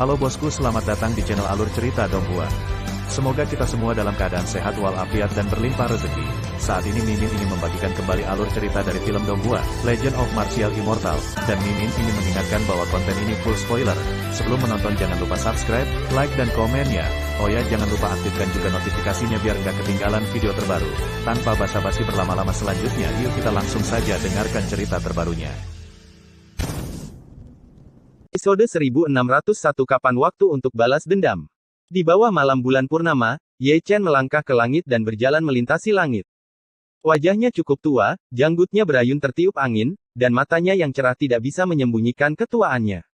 Halo bosku, selamat datang di channel Alur Cerita Donghua. Semoga kita semua dalam keadaan sehat walafiat dan berlimpah rezeki. Saat ini Mimin ingin membagikan kembali alur cerita dari film Donghua, Legend of Martial Immortal, dan Mimin ingin mengingatkan bahwa konten ini full spoiler. Sebelum menonton jangan lupa subscribe, like dan komen ya. Oh ya, jangan lupa aktifkan juga notifikasinya biar nggak ketinggalan video terbaru. Tanpa basa-basi berlama-lama selanjutnya, yuk kita langsung saja dengarkan cerita terbarunya. Episode 1601 Kapan Waktu untuk Balas Dendam. Di bawah malam bulan purnama, Ye Chen melangkah ke langit dan berjalan melintasi langit. Wajahnya cukup tua, janggutnya berayun tertiup angin, dan matanya yang cerah tidak bisa menyembunyikan ketuaannya.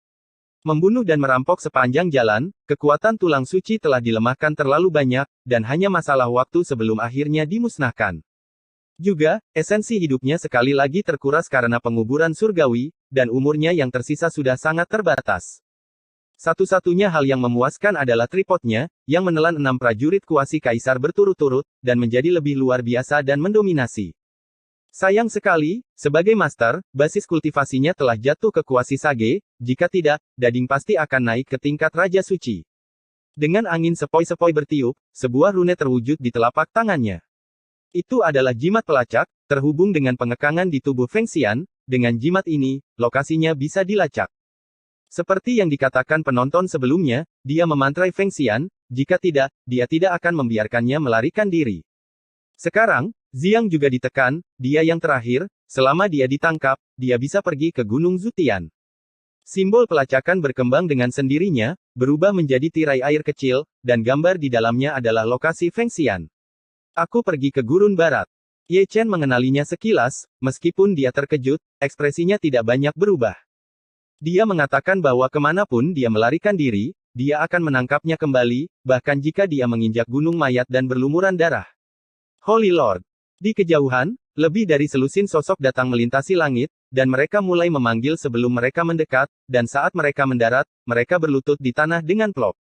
Membunuh dan merampok sepanjang jalan, kekuatan tulang suci telah dilemahkan terlalu banyak, dan hanya masalah waktu sebelum akhirnya dimusnahkan. Juga, esensi hidupnya sekali lagi terkuras karena penguburan surgawi, dan umurnya yang tersisa sudah sangat terbatas. Satu-satunya hal yang memuaskan adalah tripodnya, yang menelan 6 prajurit kuasi kaisar berturut-turut, dan menjadi lebih luar biasa dan mendominasi. Sayang sekali, sebagai master, basis kultivasinya telah jatuh ke kuasi sage, jika tidak, Dading pasti akan naik ke tingkat Raja Suci. Dengan angin sepoi-sepoi bertiup, sebuah rune terwujud di telapak tangannya. Itu adalah jimat pelacak, terhubung dengan pengekangan di tubuh Feng Xian. Dengan jimat ini, lokasinya bisa dilacak. Seperti yang dikatakan penonton sebelumnya, dia memantrai Feng Xian, jika tidak, dia tidak akan membiarkannya melarikan diri. Sekarang, Xiang juga ditekan, dia yang terakhir, selama dia ditangkap, dia bisa pergi ke Gunung Zutian. Simbol pelacakan berkembang dengan sendirinya, berubah menjadi tirai air kecil, dan gambar di dalamnya adalah lokasi Feng Xian. Aku pergi ke Gurun Barat. Ye Chen mengenalinya sekilas, meskipun dia terkejut, ekspresinya tidak banyak berubah. Dia mengatakan bahwa kemanapun dia melarikan diri, dia akan menangkapnya kembali, bahkan jika dia menginjak gunung mayat dan berlumuran darah. Holy Lord! Di kejauhan, lebih dari selusin sosok datang melintasi langit, dan mereka mulai memanggil sebelum mereka mendekat, dan saat mereka mendarat, mereka berlutut di tanah dengan plop.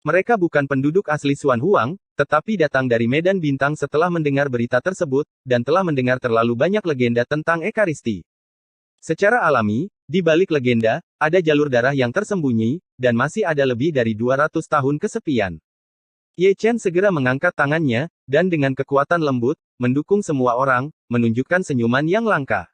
Mereka bukan penduduk asli Xuan Huang, tetapi datang dari Medan Bintang setelah mendengar berita tersebut, dan telah mendengar terlalu banyak legenda tentang Ekaristi. Secara alami, di balik legenda, ada jalur darah yang tersembunyi, dan masih ada lebih dari 200 tahun kesepian. Ye Chen segera mengangkat tangannya, dan dengan kekuatan lembut, mendukung semua orang, menunjukkan senyuman yang langka.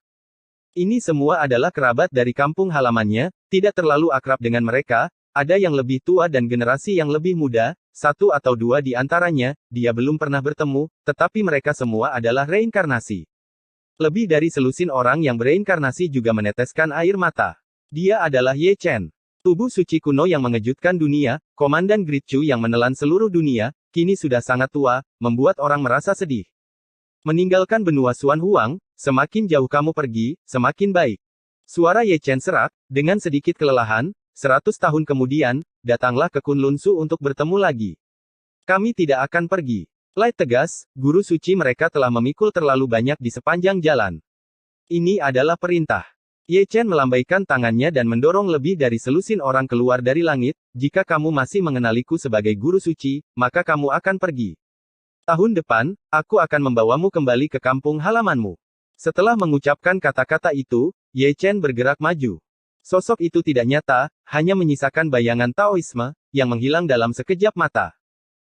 Ini semua adalah kerabat dari kampung halamannya, tidak terlalu akrab dengan mereka. Ada yang lebih tua dan generasi yang lebih muda, satu atau dua di antaranya, dia belum pernah bertemu, tetapi mereka semua adalah reinkarnasi. Lebih dari selusin orang yang bereinkarnasi juga meneteskan air mata. Dia adalah Ye Chen. Tubuh suci kuno yang mengejutkan dunia, Komandan Gritchu yang menelan seluruh dunia, kini sudah sangat tua, membuat orang merasa sedih. Meninggalkan benua Xuan Huang, semakin jauh kamu pergi, semakin baik. Suara Ye Chen serak, dengan sedikit kelelahan. 100 tahun kemudian, datanglah ke Kunlun Su untuk bertemu lagi. Kami tidak akan pergi. Light tegas, guru suci mereka telah memikul terlalu banyak di sepanjang jalan. Ini adalah perintah. Ye Chen melambaikan tangannya dan mendorong lebih dari selusin orang keluar dari langit. Jika kamu masih mengenaliku sebagai guru suci, maka kamu akan pergi. Tahun depan, aku akan membawamu kembali ke kampung halamanmu. Setelah mengucapkan kata-kata itu, Ye Chen bergerak maju. Sosok itu tidak nyata, hanya menyisakan bayangan Taoisme, yang menghilang dalam sekejap mata.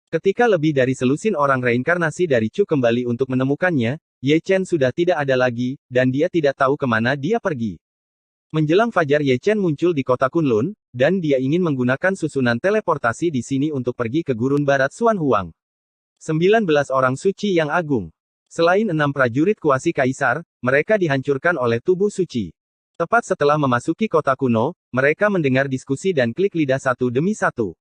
Ketika lebih dari selusin orang reinkarnasi dari Chu kembali untuk menemukannya, Ye Chen sudah tidak ada lagi, dan dia tidak tahu kemana dia pergi. Menjelang fajar Ye Chen muncul di kota Kunlun, dan dia ingin menggunakan susunan teleportasi di sini untuk pergi ke Gurun Barat Xuan Huang. 19 orang suci yang agung. Selain 6 prajurit kuasi kaisar, mereka dihancurkan oleh tubuh suci. Tepat setelah memasuki kota kuno, mereka mendengar diskusi dan klik lidah satu demi satu.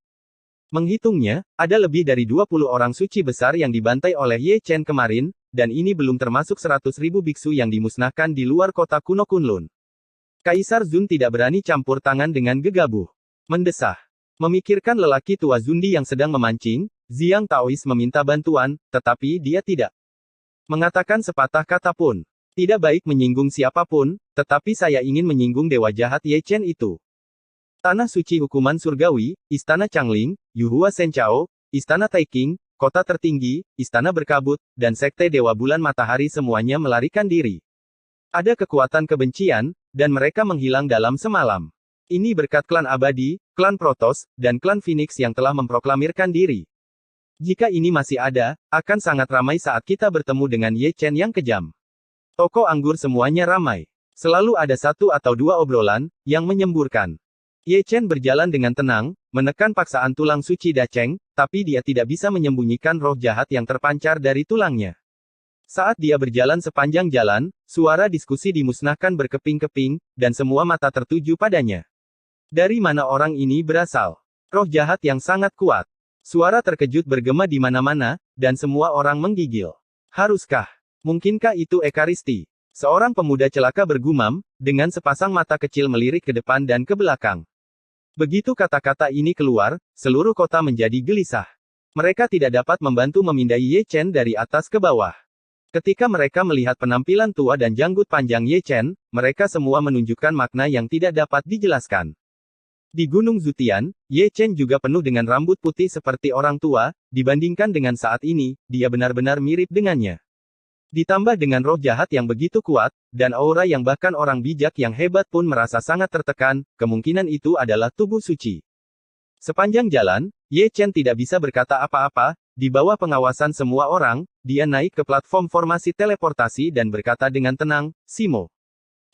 Menghitungnya, ada lebih dari 20 orang suci besar yang dibantai oleh Ye Chen kemarin, dan ini belum termasuk 100.000 biksu yang dimusnahkan di luar kota kuno Kunlun. Kaisar Zun tidak berani campur tangan dengan gegabah. Mendesah. Memikirkan lelaki tua Zundi yang sedang memancing, Xiang Taois meminta bantuan, tetapi dia tidak mengatakan sepatah kata pun. Tidak baik menyinggung siapapun, tetapi saya ingin menyinggung dewa jahat Ye Chen itu. Tanah suci hukuman surgawi, Istana Changling, Yuhua Senchao, Istana Taiking, Kota tertinggi, Istana berkabut, dan Sekte Dewa Bulan Matahari semuanya melarikan diri. Ada kekuatan kebencian, dan mereka menghilang dalam semalam. Ini berkat klan abadi, klan Protoss, dan klan Phoenix yang telah memproklamirkan diri. Jika ini masih ada, akan sangat ramai saat kita bertemu dengan Ye Chen yang kejam. Toko anggur semuanya ramai. Selalu ada satu atau dua obrolan, yang menyemburkan. Ye Chen berjalan dengan tenang, menekan paksaan tulang suci Dacheng, tapi dia tidak bisa menyembunyikan roh jahat yang terpancar dari tulangnya. Saat dia berjalan sepanjang jalan, suara diskusi dimusnahkan berkeping-keping, dan semua mata tertuju padanya. Dari mana orang ini berasal? Roh jahat yang sangat kuat. Suara terkejut bergema di mana-mana, dan semua orang menggigil. Haruskah? Mungkinkah itu Ekaristi? Seorang pemuda celaka bergumam, dengan sepasang mata kecil melirik ke depan dan ke belakang. Begitu kata-kata ini keluar, seluruh kota menjadi gelisah. Mereka tidak dapat membantu memindai Ye Chen dari atas ke bawah. Ketika mereka melihat penampilan tua dan janggut panjang Ye Chen, mereka semua menunjukkan makna yang tidak dapat dijelaskan. Di Gunung Zutian, Ye Chen juga penuh dengan rambut putih seperti orang tua, dibandingkan dengan saat ini, dia benar-benar mirip dengannya. Ditambah dengan roh jahat yang begitu kuat, dan aura yang bahkan orang bijak yang hebat pun merasa sangat tertekan, kemungkinan itu adalah tubuh suci. Sepanjang jalan, Ye Chen tidak bisa berkata apa-apa, di bawah pengawasan semua orang, dia naik ke platform formasi teleportasi dan berkata dengan tenang, Simo.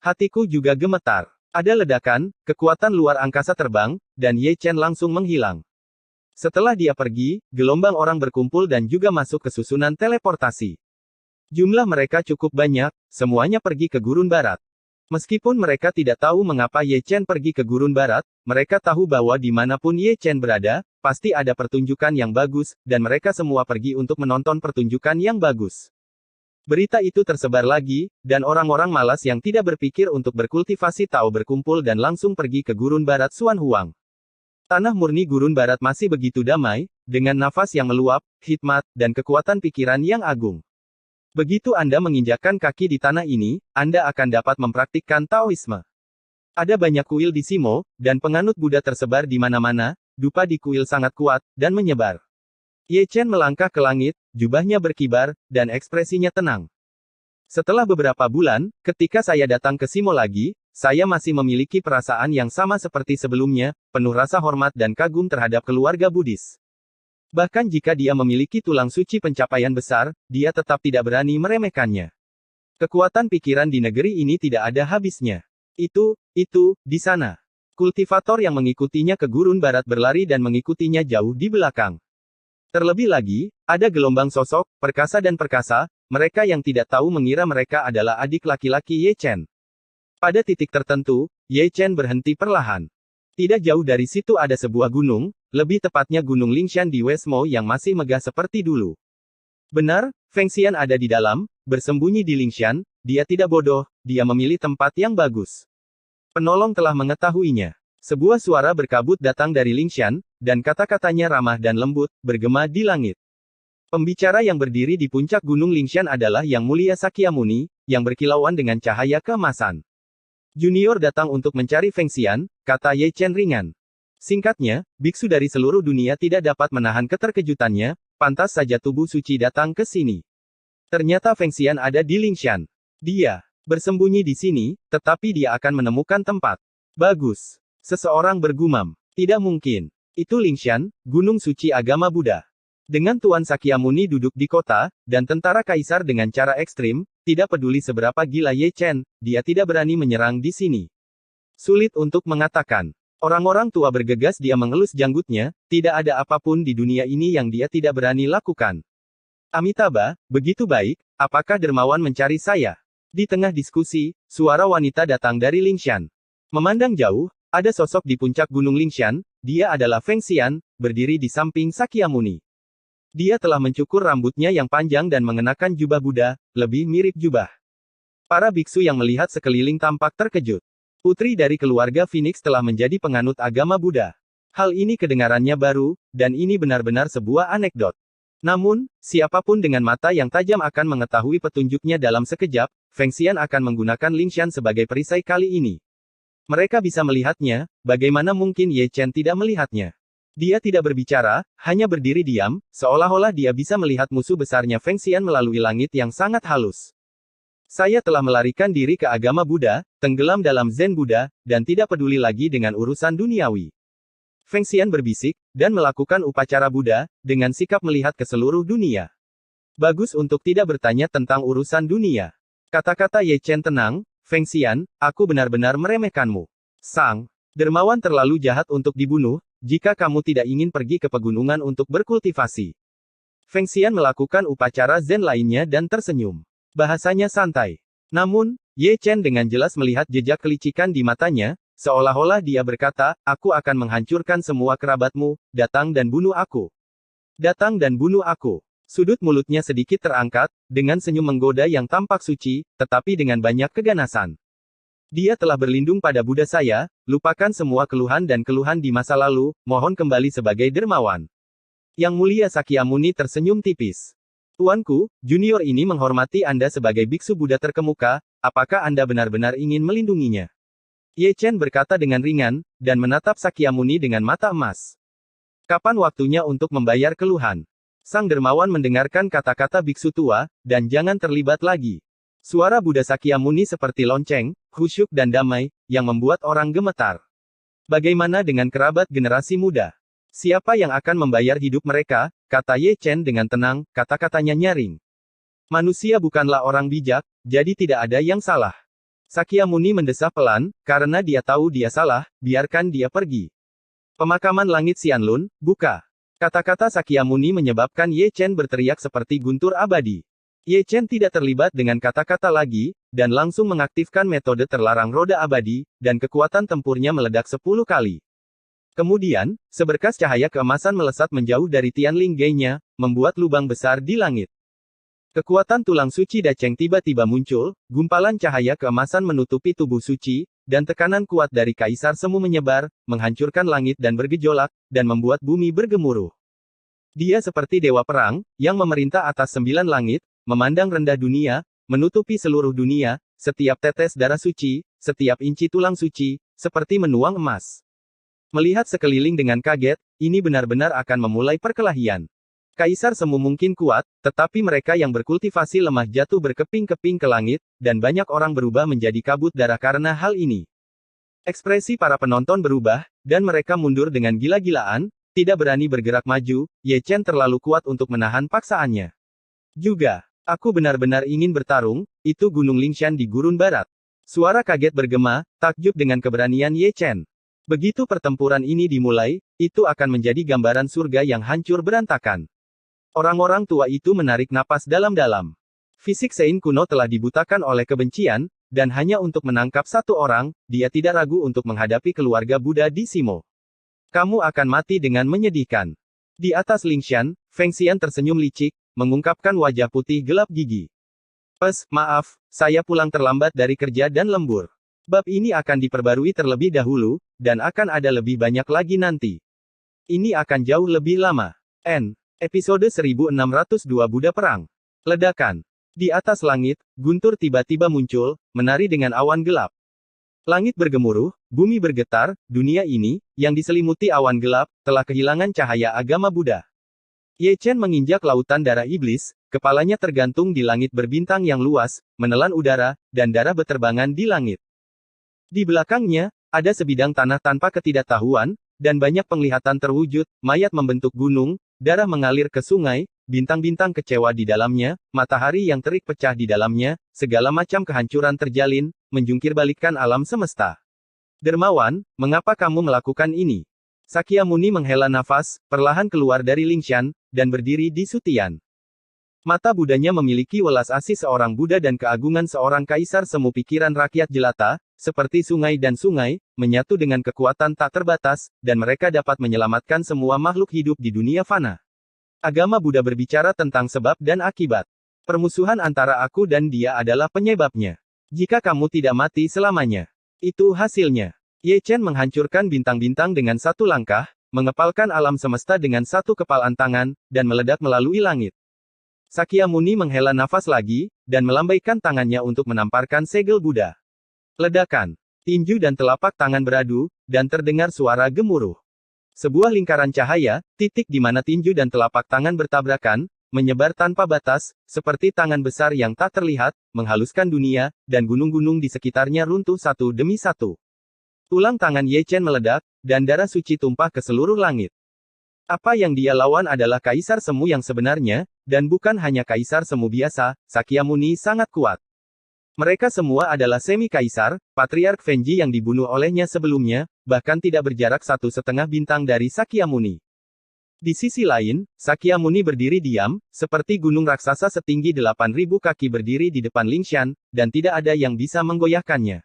Hatiku juga gemetar. Ada ledakan, kekuatan luar angkasa terbang, dan Ye Chen langsung menghilang. Setelah dia pergi, gelombang orang berkumpul dan juga masuk ke susunan teleportasi. Jumlah mereka cukup banyak, semuanya pergi ke Gurun Barat. Meskipun mereka tidak tahu mengapa Ye Chen pergi ke Gurun Barat, mereka tahu bahwa dimanapun Ye Chen berada, pasti ada pertunjukan yang bagus, dan mereka semua pergi untuk menonton pertunjukan yang bagus. Berita itu tersebar lagi, dan orang-orang malas yang tidak berpikir untuk berkultivasi Tao berkumpul dan langsung pergi ke Gurun Barat Xuan Huang. Tanah murni Gurun Barat masih begitu damai, dengan nafas yang meluap, hikmat, dan kekuatan pikiran yang agung. Begitu Anda menginjakkan kaki di tanah ini, Anda akan dapat mempraktikkan Taoisme. Ada banyak kuil di Simo, dan penganut Buddha tersebar di mana-mana, dupa di kuil sangat kuat, dan menyebar. Ye Chen melangkah ke langit, jubahnya berkibar, dan ekspresinya tenang. Setelah beberapa bulan, ketika saya datang ke Simo lagi, saya masih memiliki perasaan yang sama seperti sebelumnya, penuh rasa hormat dan kagum terhadap keluarga Buddhis. Bahkan jika dia memiliki tulang suci pencapaian besar, dia tetap tidak berani meremehkannya. Kekuatan pikiran di negeri ini tidak ada habisnya. Itu, di sana. Kultivator yang mengikutinya ke Gurun Barat berlari dan mengikutinya jauh di belakang. Terlebih lagi, ada gelombang sosok, perkasa dan perkasa, mereka yang tidak tahu mengira mereka adalah adik laki-laki Ye Chen. Pada titik tertentu, Ye Chen berhenti perlahan. Tidak jauh dari situ ada sebuah gunung, lebih tepatnya Gunung Lingshan di Westmo yang masih megah seperti dulu. Benar, Feng Xian ada di dalam, bersembunyi di Lingshan, dia tidak bodoh, dia memilih tempat yang bagus. Penolong telah mengetahuinya. Sebuah suara berkabut datang dari Lingshan, dan kata-katanya ramah dan lembut, bergema di langit. Pembicara yang berdiri di puncak Gunung Lingshan adalah Yang Mulia Sakyamuni, yang berkilauan dengan cahaya keemasan. Junior datang untuk mencari Feng Xian, kata Ye Chen ringan. Singkatnya, biksu dari seluruh dunia tidak dapat menahan keterkejutannya, pantas saja tubuh suci datang ke sini. Ternyata Feng Xian ada di Lingshan. Dia bersembunyi di sini, tetapi dia akan menemukan tempat. Bagus. Seseorang bergumam. Tidak mungkin. Itu Lingshan, gunung suci agama Buddha. Dengan Tuan Sakyamuni duduk di kota, dan tentara kaisar dengan cara ekstrim, tidak peduli seberapa gila Ye Chen, dia tidak berani menyerang di sini. Sulit untuk mengatakan. Orang-orang tua bergegas dia mengelus janggutnya, tidak ada apapun di dunia ini yang dia tidak berani lakukan. Amitabha, begitu baik, apakah dermawan mencari saya? Di tengah diskusi, suara wanita datang dari Lingshan. Memandang jauh, ada sosok di puncak Gunung Lingshan, dia adalah Feng Xian, berdiri di samping Sakyamuni. Dia telah mencukur rambutnya yang panjang dan mengenakan jubah Buddha, lebih mirip jubah. Para biksu yang melihat sekeliling tampak terkejut. Putri dari keluarga Phoenix telah menjadi penganut agama Buddha. Hal ini kedengarannya baru, dan ini benar-benar sebuah anekdot. Namun, siapapun dengan mata yang tajam akan mengetahui petunjuknya dalam sekejap, Feng Xian akan menggunakan Lingshan sebagai perisai kali ini. Mereka bisa melihatnya, bagaimana mungkin Ye Chen tidak melihatnya? Dia tidak berbicara, hanya berdiri diam, seolah-olah dia bisa melihat musuh besarnya Feng Xian melalui langit yang sangat halus. Saya telah melarikan diri ke agama Buddha, tenggelam dalam Zen Buddha, dan tidak peduli lagi dengan urusan duniawi. Feng Xian berbisik, dan melakukan upacara Buddha, dengan sikap melihat ke seluruh dunia. Bagus untuk tidak bertanya tentang urusan dunia. Kata-kata Ye Chen tenang, Feng Xian, aku benar-benar meremehkanmu. Sang dermawan terlalu jahat untuk dibunuh, jika kamu tidak ingin pergi ke pegunungan untuk berkultivasi. Feng Xian melakukan upacara Zen lainnya dan tersenyum. Bahasanya santai. Namun, Ye Chen dengan jelas melihat jejak kelicikan di matanya, seolah-olah dia berkata, aku akan menghancurkan semua kerabatmu, datang dan bunuh aku. Datang dan bunuh aku. Sudut mulutnya sedikit terangkat, dengan senyum menggoda yang tampak suci, tetapi dengan banyak keganasan. Dia telah berlindung pada Buddha saya, lupakan semua keluhan dan keluhan di masa lalu, mohon kembali sebagai dermawan. Yang mulia Sakyamuni tersenyum tipis. Tuanku, junior ini menghormati Anda sebagai biksu Buddha terkemuka, apakah Anda benar-benar ingin melindunginya? Ye Chen berkata dengan ringan, dan menatap Sakyamuni dengan mata emas. Kapan waktunya untuk membayar keluhan? Sang dermawan mendengarkan kata-kata biksu tua, dan jangan terlibat lagi. Suara Buddha Sakyamuni seperti lonceng, khusyuk dan damai, yang membuat orang gemetar. Bagaimana dengan kerabat generasi muda? Siapa yang akan membayar hidup mereka? Kata Ye Chen dengan tenang, kata-katanya nyaring. Manusia bukanlah orang bijak, jadi tidak ada yang salah. Sakyamuni mendesah pelan, karena dia tahu dia salah, biarkan dia pergi. Pemakaman langit Xianlun, buka. Kata-kata Sakyamuni menyebabkan Ye Chen berteriak seperti guntur abadi. Ye Chen tidak terlibat dengan kata-kata lagi, dan langsung mengaktifkan metode terlarang roda abadi, dan kekuatan tempurnya meledak 10 kali. Kemudian, seberkas cahaya keemasan melesat menjauh dari Tianling Gai-nya, membuat lubang besar di langit. Kekuatan tulang suci Dacheng tiba-tiba muncul, gumpalan cahaya keemasan menutupi tubuh suci, dan tekanan kuat dari Kaisar Semu menyebar, menghancurkan langit dan bergejolak, dan membuat bumi bergemuruh. Dia seperti dewa perang, yang memerintah atas 9 langit, memandang rendah dunia, menutupi seluruh dunia, setiap tetes darah suci, setiap inci tulang suci, seperti menuang emas. Melihat sekeliling dengan kaget, ini benar-benar akan memulai perkelahian. Kaisar Semu mungkin kuat, tetapi mereka yang berkultivasi lemah jatuh berkeping-keping ke langit, dan banyak orang berubah menjadi kabut darah karena hal ini. Ekspresi para penonton berubah, dan mereka mundur dengan gila-gilaan, tidak berani bergerak maju. Ye Chen terlalu kuat untuk menahan paksaannya. Juga, aku benar-benar ingin bertarung, itu Gunung Lingshan di gurun barat. Suara kaget bergema, takjub dengan keberanian Ye Chen. Begitu pertempuran ini dimulai, itu akan menjadi gambaran surga yang hancur berantakan. Orang-orang tua itu menarik napas dalam-dalam. Fisik Sein kuno telah dibutakan oleh kebencian, dan hanya untuk menangkap satu orang, dia tidak ragu untuk menghadapi keluarga Buddha di Simo. Kamu akan mati dengan menyedihkan. Di atas Lingshan, Feng Xian tersenyum licik, mengungkapkan wajah putih gelap gigi. Maaf, saya pulang terlambat dari kerja dan lembur. Bab ini akan diperbarui terlebih dahulu, dan akan ada lebih banyak lagi nanti. Ini akan jauh lebih lama. Episode 1602 Buddha Perang. Ledakan. Di atas langit, guntur tiba-tiba muncul, menari dengan awan gelap. Langit bergemuruh, bumi bergetar, dunia ini, yang diselimuti awan gelap, telah kehilangan cahaya agama Buddha. Ye Chen menginjak lautan darah iblis, kepalanya tergantung di langit berbintang yang luas, menelan udara, dan darah beterbangan di langit. Di belakangnya, ada sebidang tanah tanpa ketidaktahuan, dan banyak penglihatan terwujud, mayat membentuk gunung, darah mengalir ke sungai, bintang-bintang kecewa di dalamnya, matahari yang terik pecah di dalamnya, segala macam kehancuran terjalin, menjungkirbalikkan alam semesta. Dermawan, mengapa kamu melakukan ini? Sakyamuni menghela nafas, perlahan keluar dari Lingshan, dan berdiri di Sutian. Mata Budanya memiliki welas asih seorang Buddha dan keagungan seorang kaisar semu pikiran rakyat jelata, seperti sungai dan sungai, menyatu dengan kekuatan tak terbatas, dan mereka dapat menyelamatkan semua makhluk hidup di dunia fana. Agama Buddha berbicara tentang sebab dan akibat. Permusuhan antara aku dan dia adalah penyebabnya. Jika kamu tidak mati selamanya, itu hasilnya. Ye Chen menghancurkan bintang-bintang dengan satu langkah, mengepalkan alam semesta dengan satu kepalan tangan, dan meledak melalui langit. Sakyamuni menghela nafas lagi, dan melambaikan tangannya untuk menamparkan segel Buddha. Ledakan. Tinju dan telapak tangan beradu, dan terdengar suara gemuruh. Sebuah lingkaran cahaya, titik di mana tinju dan telapak tangan bertabrakan, menyebar tanpa batas, seperti tangan besar yang tak terlihat, menghaluskan dunia, dan gunung-gunung di sekitarnya runtuh satu demi satu. Tulang tangan Ye Chen meledak, dan darah suci tumpah ke seluruh langit. Apa yang dia lawan adalah Kaisar Semu yang sebenarnya, dan bukan hanya Kaisar Semu biasa, Sakyamuni sangat kuat. Mereka semua adalah semi-kaisar, Patriark Fenji yang dibunuh olehnya sebelumnya, bahkan tidak berjarak 1,5 bintang dari Sakyamuni. Di sisi lain, Sakyamuni berdiri diam, seperti gunung raksasa setinggi 8.000 kaki berdiri di depan Lingshan, dan tidak ada yang bisa menggoyahkannya.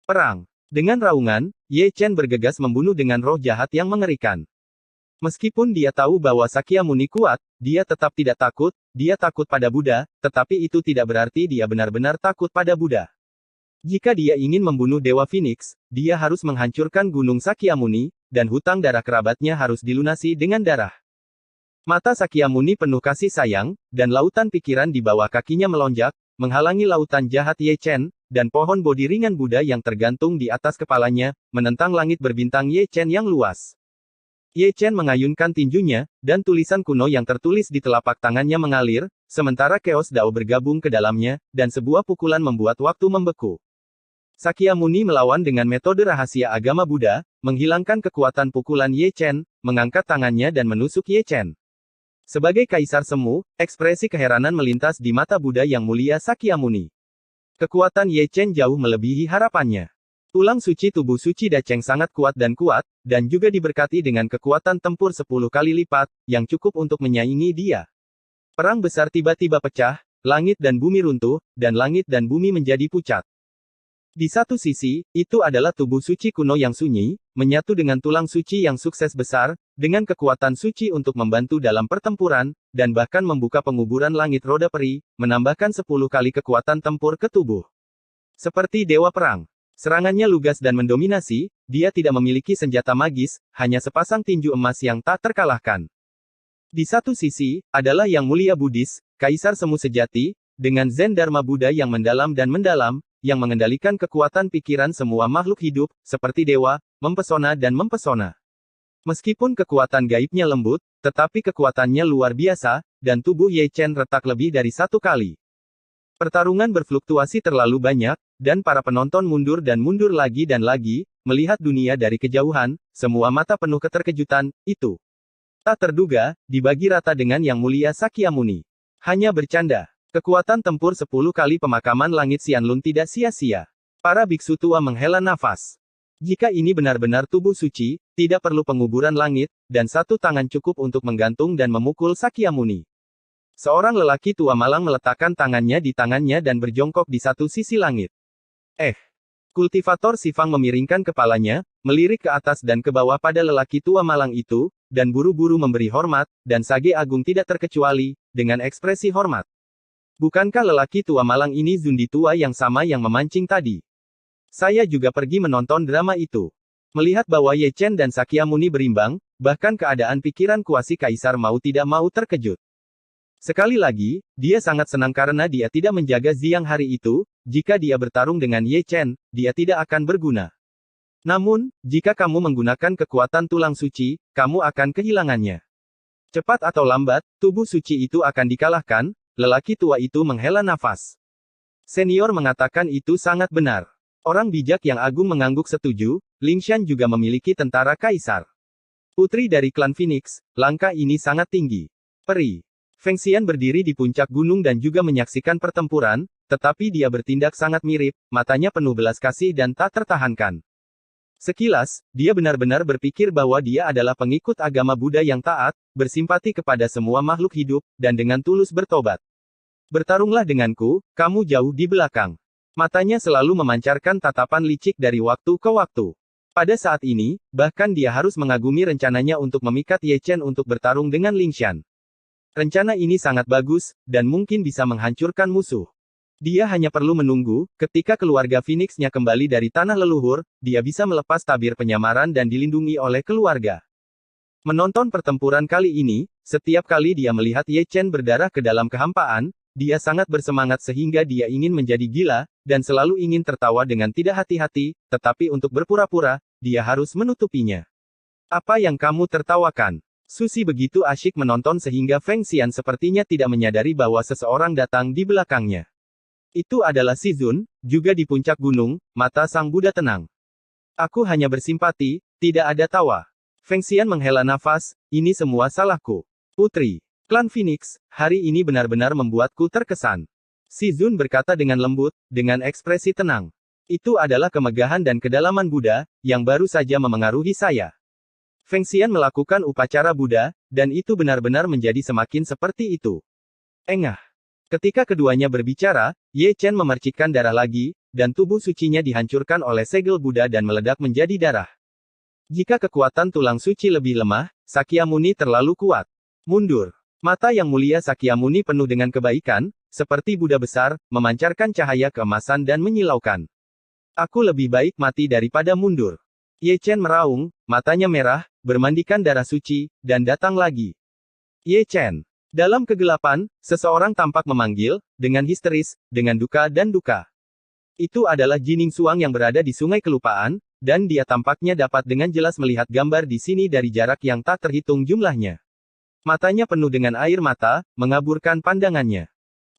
Perang. Dengan raungan, Ye Chen bergegas membunuh dengan roh jahat yang mengerikan. Meskipun dia tahu bahwa Sakyamuni kuat, dia tetap tidak takut, dia takut pada Buddha, tetapi itu tidak berarti dia benar-benar takut pada Buddha. Jika dia ingin membunuh Dewa Phoenix, dia harus menghancurkan Gunung Sakyamuni, dan hutang darah kerabatnya harus dilunasi dengan darah. Mata Sakyamuni penuh kasih sayang, dan lautan pikiran di bawah kakinya melonjak, menghalangi lautan jahat Ye Chen, dan pohon bodi ringan Buddha yang tergantung di atas kepalanya, menentang langit berbintang Ye Chen yang luas. Ye Chen mengayunkan tinjunya, dan tulisan kuno yang tertulis di telapak tangannya mengalir, sementara Chaos Dao bergabung ke dalamnya, dan sebuah pukulan membuat waktu membeku. Sakyamuni melawan dengan metode rahasia agama Buddha, menghilangkan kekuatan pukulan Ye Chen, mengangkat tangannya dan menusuk Ye Chen. Sebagai Kaisar Semu, ekspresi keheranan melintas di mata Buddha yang mulia Sakyamuni. Kekuatan Ye Chen jauh melebihi harapannya. Tulang suci tubuh suci Dacheng sangat kuat, dan juga diberkati dengan kekuatan tempur 10 kali lipat, yang cukup untuk menyaingi dia. Perang besar tiba-tiba pecah, langit dan bumi runtuh, dan langit dan bumi menjadi pucat. Di satu sisi, itu adalah tubuh suci kuno yang sunyi, menyatu dengan tulang suci yang sukses besar, dengan kekuatan suci untuk membantu dalam pertempuran, dan bahkan membuka penguburan langit roda peri, menambahkan 10 kali kekuatan tempur ke tubuh. Seperti dewa perang. Serangannya lugas dan mendominasi, dia tidak memiliki senjata magis, hanya sepasang tinju emas yang tak terkalahkan. Di satu sisi, adalah Yang Mulia Buddhis, Kaisar Semu sejati, dengan Zen Dharma Buddha yang mendalam dan mendalam, yang mengendalikan kekuatan pikiran semua makhluk hidup, seperti dewa, mempesona dan mempesona. Meskipun kekuatan gaibnya lembut, tetapi kekuatannya luar biasa, dan tubuh Ye Chen retak lebih dari 1 kali. Pertarungan berfluktuasi terlalu banyak, dan para penonton mundur dan mundur lagi dan lagi, melihat dunia dari kejauhan, semua mata penuh keterkejutan, itu. Tak terduga, dibagi rata dengan Yang Mulia Sakyamuni. Hanya bercanda. Kekuatan tempur 10 kali pemakaman langit Xianlun tidak sia-sia. Para biksu tua menghela nafas. Jika ini benar-benar tubuh suci, tidak perlu penguburan langit, dan 1 tangan cukup untuk menggantung dan memukul Sakyamuni. Seorang lelaki tua malang meletakkan tangannya di tangannya dan berjongkok di satu sisi langit. Kultivator Sifang memiringkan kepalanya, melirik ke atas dan ke bawah pada lelaki tua malang itu, dan buru-buru memberi hormat, dan Sage Agung tidak terkecuali, dengan ekspresi hormat. Bukankah lelaki tua malang ini Zundi tua yang sama yang memancing tadi? Saya juga pergi menonton drama itu. Melihat bahwa Ye Chen dan Sakyamuni berimbang, bahkan keadaan pikiran kuasi kaisar mau tidak mau terkejut. Sekali lagi, dia sangat senang karena dia tidak menjaga Ziyang hari itu, jika dia bertarung dengan Ye Chen, dia tidak akan berguna. Namun, jika kamu menggunakan kekuatan tulang suci, kamu akan kehilangannya. Cepat atau lambat, tubuh suci itu akan dikalahkan, lelaki tua itu menghela nafas. Senior mengatakan itu sangat benar. Orang bijak yang agung mengangguk setuju, Lingshan juga memiliki tentara kaisar. Putri dari klan Phoenix, langkah ini sangat tinggi. Peri. Feng Xian berdiri di puncak gunung dan juga menyaksikan pertempuran, tetapi dia bertindak sangat mirip, matanya penuh belas kasih dan tak tertahankan. Sekilas, dia benar-benar berpikir bahwa dia adalah pengikut agama Buddha yang taat, bersimpati kepada semua makhluk hidup, dan dengan tulus bertobat. Bertarunglah denganku, kamu jauh di belakang. Matanya selalu memancarkan tatapan licik dari waktu ke waktu. Pada saat ini, bahkan dia harus mengagumi rencananya untuk memikat Ye Chen untuk bertarung dengan Lingshan. Rencana ini sangat bagus, dan mungkin bisa menghancurkan musuh. Dia hanya perlu menunggu, ketika keluarga Phoenix-nya kembali dari tanah leluhur, dia bisa melepas tabir penyamaran dan dilindungi oleh keluarga. Menonton pertempuran kali ini, setiap kali dia melihat Ye Chen berdarah ke dalam kehampaan, dia sangat bersemangat sehingga dia ingin menjadi gila, dan selalu ingin tertawa dengan tidak hati-hati, tetapi untuk berpura-pura, dia harus menutupinya. Apa yang kamu tertawakan? Susi begitu asyik menonton sehingga Feng Xian sepertinya tidak menyadari bahwa seseorang datang di belakangnya. Itu adalah Si Zun, juga di puncak gunung, mata sang Buddha tenang. Aku hanya bersimpati, tidak ada tawa. Feng Xian menghela nafas, ini semua salahku. Putri, klan Phoenix, hari ini benar-benar membuatku terkesan. Si Zun berkata dengan lembut, dengan ekspresi tenang. Itu adalah kemegahan dan kedalaman Buddha, yang baru saja memengaruhi saya. Feng Xian melakukan upacara Buddha, dan itu benar-benar menjadi semakin seperti itu. Engah. Ketika keduanya berbicara, Ye Chen memercikkan darah lagi, dan tubuh sucinya dihancurkan oleh segel Buddha dan meledak menjadi darah. Jika kekuatan tulang suci lebih lemah, Sakyamuni terlalu kuat. Mundur. Mata yang mulia Sakyamuni penuh dengan kebaikan, seperti Buddha besar, memancarkan cahaya keemasan dan menyilaukan. Aku lebih baik mati daripada mundur. Ye Chen meraung, matanya merah, bermandikan darah suci, dan datang lagi. Ye Chen. Dalam kegelapan, seseorang tampak memanggil, dengan histeris, dengan duka dan duka. Itu adalah Jining Suang yang berada di Sungai Kelupaan, dan dia tampaknya dapat dengan jelas melihat gambar di sini dari jarak yang tak terhitung jumlahnya. Matanya penuh dengan air mata, mengaburkan pandangannya.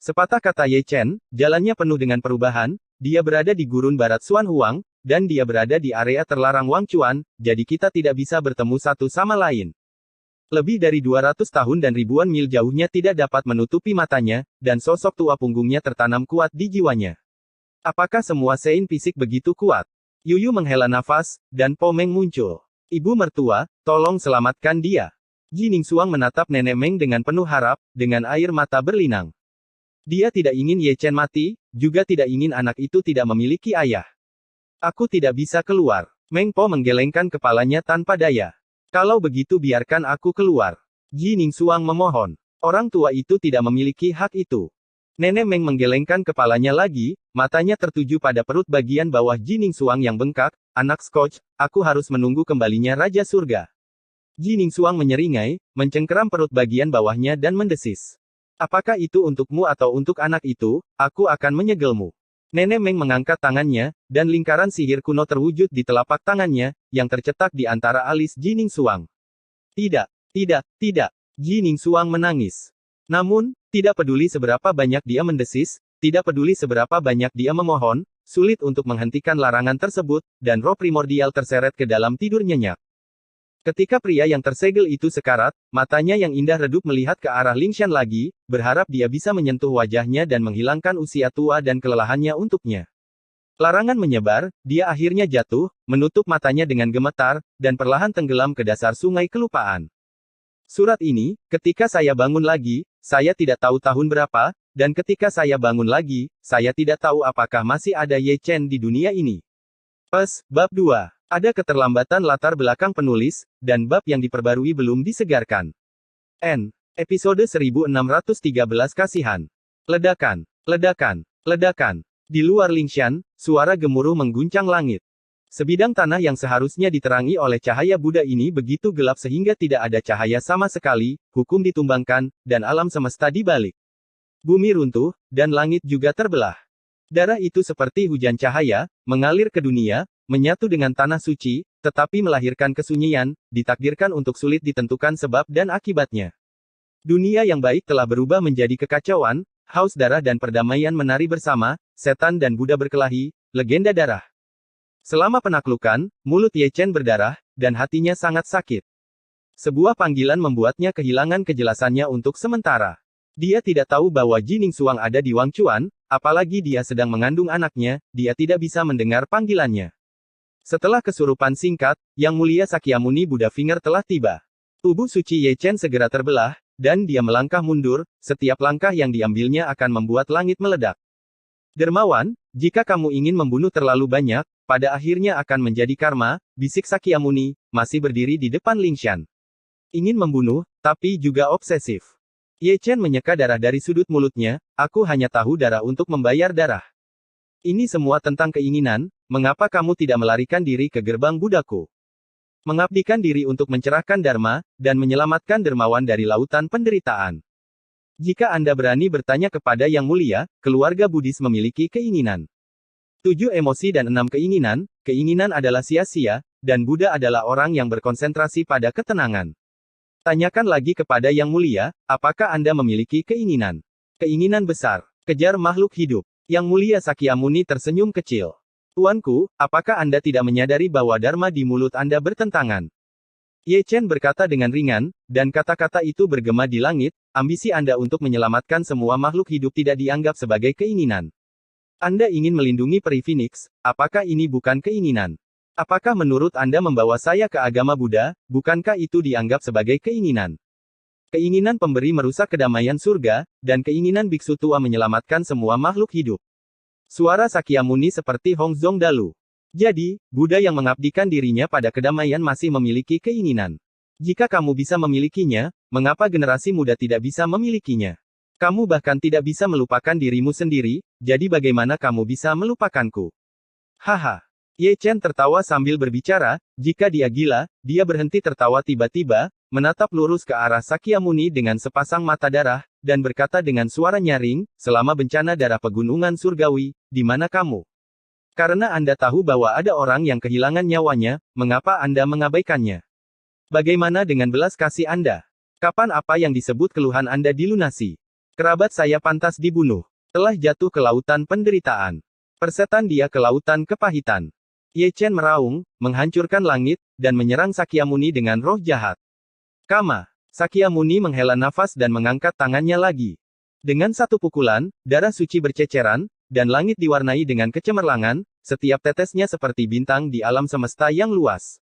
Sepatah kata Ye Chen, jalannya penuh dengan perubahan, dia berada di gurun barat Xuan Huang, dan dia berada di area terlarang Wang Chuan, jadi kita tidak bisa bertemu satu sama lain. Lebih dari 200 tahun dan ribuan mil jauhnya tidak dapat menutupi matanya, dan sosok tua punggungnya tertanam kuat di jiwanya. Apakah semua sein fisik begitu kuat? Yuyu menghela nafas, dan Po Meng muncul. Ibu mertua, tolong selamatkan dia. Jining Suang menatap Nenek Meng dengan penuh harap, dengan air mata berlinang. Dia tidak ingin Ye Chen mati, juga tidak ingin anak itu tidak memiliki ayah. Aku tidak bisa keluar. Meng Po menggelengkan kepalanya tanpa daya. Kalau begitu biarkan aku keluar. Jining Suang memohon. Orang tua itu tidak memiliki hak itu. Nenek Meng menggelengkan kepalanya lagi, matanya tertuju pada perut bagian bawah Jining Suang yang bengkak. Anak Scotch, aku harus menunggu kembalinya Raja Surga. Jining Suang menyeringai, mencengkeram perut bagian bawahnya dan mendesis. Apakah itu untukmu atau untuk anak itu, aku akan menyegelmu. Nenek Meng mengangkat tangannya, dan lingkaran sihir kuno terwujud di telapak tangannya, yang tercetak di antara alis Jining Suang. Tidak, tidak, tidak. Jining Suang menangis. Namun, tidak peduli seberapa banyak dia mendesis, tidak peduli seberapa banyak dia memohon, sulit untuk menghentikan larangan tersebut, dan roh primordial terseret ke dalam tidur nyenyak. Ketika pria yang tersegel itu sekarat, matanya yang indah redup melihat ke arah Lingshan lagi, berharap dia bisa menyentuh wajahnya dan menghilangkan usia tua dan kelelahannya untuknya. Larangan menyebar, dia akhirnya jatuh, menutup matanya dengan gemetar, dan perlahan tenggelam ke dasar Sungai Kelupaan. Surat ini, ketika saya bangun lagi, saya tidak tahu tahun berapa, dan ketika saya bangun lagi, saya tidak tahu apakah masih ada Ye Chen di dunia ini. Bab 2. Ada keterlambatan latar belakang penulis, dan bab yang diperbarui belum disegarkan. Episode 1613 Kasihan. Ledakan, ledakan, ledakan. Di luar Lingshan, suara gemuruh mengguncang langit. Sebidang tanah yang seharusnya diterangi oleh cahaya Buddha ini begitu gelap sehingga tidak ada cahaya sama sekali, hukum ditumbangkan, dan alam semesta dibalik. Bumi runtuh, dan langit juga terbelah. Darah itu seperti hujan cahaya, mengalir ke dunia, menyatu dengan tanah suci, tetapi melahirkan kesunyian, ditakdirkan untuk sulit ditentukan sebab dan akibatnya. Dunia yang baik telah berubah menjadi kekacauan, haus darah dan perdamaian menari bersama, setan dan Buddha berkelahi, legenda darah. Selama penaklukan, mulut Ye Chen berdarah, dan hatinya sangat sakit. Sebuah panggilan membuatnya kehilangan kejelasannya untuk sementara. Dia tidak tahu bahwa Jining Suang ada di Wang Chuan, apalagi dia sedang mengandung anaknya, dia tidak bisa mendengar panggilannya. Setelah kesurupan singkat, Yang Mulia Sakyamuni Buddha Finger telah tiba. Tubuh suci Ye Chen segera terbelah, dan dia melangkah mundur, setiap langkah yang diambilnya akan membuat langit meledak. Dermawan, jika kamu ingin membunuh terlalu banyak, pada akhirnya akan menjadi karma, bisik Sakyamuni, masih berdiri di depan Lingshan. Ingin membunuh, tapi juga obsesif. Ye Chen menyeka darah dari sudut mulutnya, aku hanya tahu darah untuk membayar darah. Ini semua tentang keinginan, mengapa kamu tidak melarikan diri ke gerbang Buddhaku? Mengabdikan diri untuk mencerahkan Dharma, dan menyelamatkan dermawan dari lautan penderitaan. Jika Anda berani bertanya kepada Yang Mulia, keluarga Buddhis memiliki keinginan. 7 emosi dan 6 keinginan, keinginan adalah sia-sia, dan Buddha adalah orang yang berkonsentrasi pada ketenangan. Tanyakan lagi kepada Yang Mulia, apakah Anda memiliki keinginan? Keinginan besar. Kejar makhluk hidup. Yang Mulia Sakyamuni tersenyum kecil. Tuanku, apakah Anda tidak menyadari bahwa Dharma di mulut Anda bertentangan? Ye Chen berkata dengan ringan, dan kata-kata itu bergema di langit, ambisi Anda untuk menyelamatkan semua makhluk hidup tidak dianggap sebagai keinginan. Anda ingin melindungi peri Phoenix, apakah ini bukan keinginan? Apakah menurut Anda membawa saya ke agama Buddha, bukankah itu dianggap sebagai keinginan? Keinginan pemberi merusak kedamaian surga, dan keinginan biksu tua menyelamatkan semua makhluk hidup. Suara Sakyamuni seperti Hong Zong Dalu. Jadi, Buddha yang mengabdikan dirinya pada kedamaian masih memiliki keinginan. Jika kamu bisa memilikinya, mengapa generasi muda tidak bisa memilikinya? Kamu bahkan tidak bisa melupakan dirimu sendiri, jadi bagaimana kamu bisa melupakanku? Haha. Ye Chen tertawa sambil berbicara, jika dia gila, dia berhenti tertawa tiba-tiba, menatap lurus ke arah Sakyamuni dengan sepasang mata darah, dan berkata dengan suara nyaring, selama bencana darah pegunungan surgawi, di mana kamu? Karena Anda tahu bahwa ada orang yang kehilangan nyawanya, mengapa Anda mengabaikannya? Bagaimana dengan belas kasih Anda? Kapan apa yang disebut keluhan Anda dilunasi? Kerabat saya pantas dibunuh. Telah jatuh ke lautan penderitaan. Persetan dia ke lautan kepahitan. Ye Chen meraung, menghancurkan langit, dan menyerang Sakyamuni dengan roh jahat. Kama. Sakyamuni menghela nafas dan mengangkat tangannya lagi. Dengan satu pukulan, darah suci berceceran, dan langit diwarnai dengan kecemerlangan, setiap tetesnya seperti bintang di alam semesta yang luas.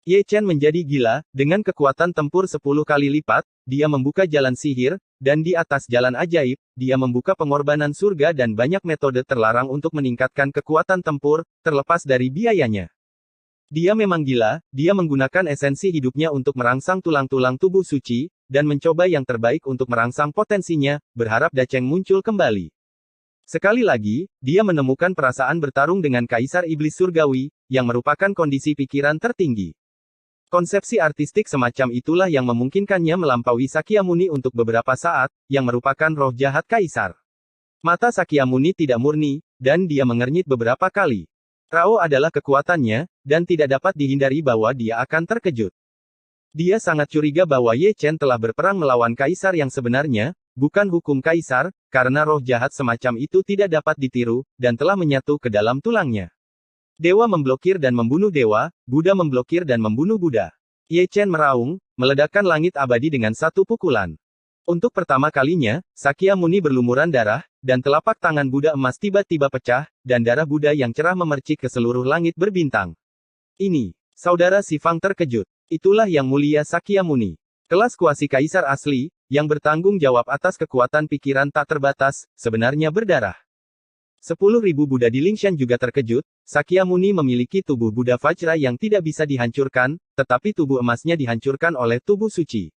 Ye Chen menjadi gila, dengan kekuatan tempur 10 kali lipat, dia membuka jalan sihir, dan di atas jalan ajaib, dia membuka pengorbanan surga dan banyak metode terlarang untuk meningkatkan kekuatan tempur, terlepas dari biayanya. Dia memang gila, dia menggunakan esensi hidupnya untuk merangsang tulang-tulang tubuh suci, dan mencoba yang terbaik untuk merangsang potensinya, berharap Dacheng muncul kembali. Sekali lagi, dia menemukan perasaan bertarung dengan Kaisar Iblis Surgawi, yang merupakan kondisi pikiran tertinggi. Konsepsi artistik semacam itulah yang memungkinkannya melampaui Sakyamuni untuk beberapa saat, yang merupakan roh jahat Kaisar. Mata Sakyamuni tidak murni, dan dia mengernyit beberapa kali. Rao adalah kekuatannya, dan tidak dapat dihindari bahwa dia akan terkejut. Dia sangat curiga bahwa Ye Chen telah berperang melawan Kaisar yang sebenarnya, bukan hukum Kaisar, karena roh jahat semacam itu tidak dapat ditiru, dan telah menyatu ke dalam tulangnya. Dewa memblokir dan membunuh dewa, Buddha memblokir dan membunuh Buddha. Ye Chen meraung, meledakkan langit abadi dengan satu pukulan. Untuk pertama kalinya, Sakyamuni berlumuran darah, dan telapak tangan Buddha emas tiba-tiba pecah, dan darah Buddha yang cerah memercik ke seluruh langit berbintang. Ini, saudara Sifang terkejut. Itulah Yang Mulia Sakyamuni. Kelas kuasi Kaisar asli, yang bertanggung jawab atas kekuatan pikiran tak terbatas, sebenarnya berdarah. 10.000 Buddha di Lingshan juga terkejut, Sakyamuni memiliki tubuh Buddha Vajra yang tidak bisa dihancurkan, tetapi tubuh emasnya dihancurkan oleh tubuh suci.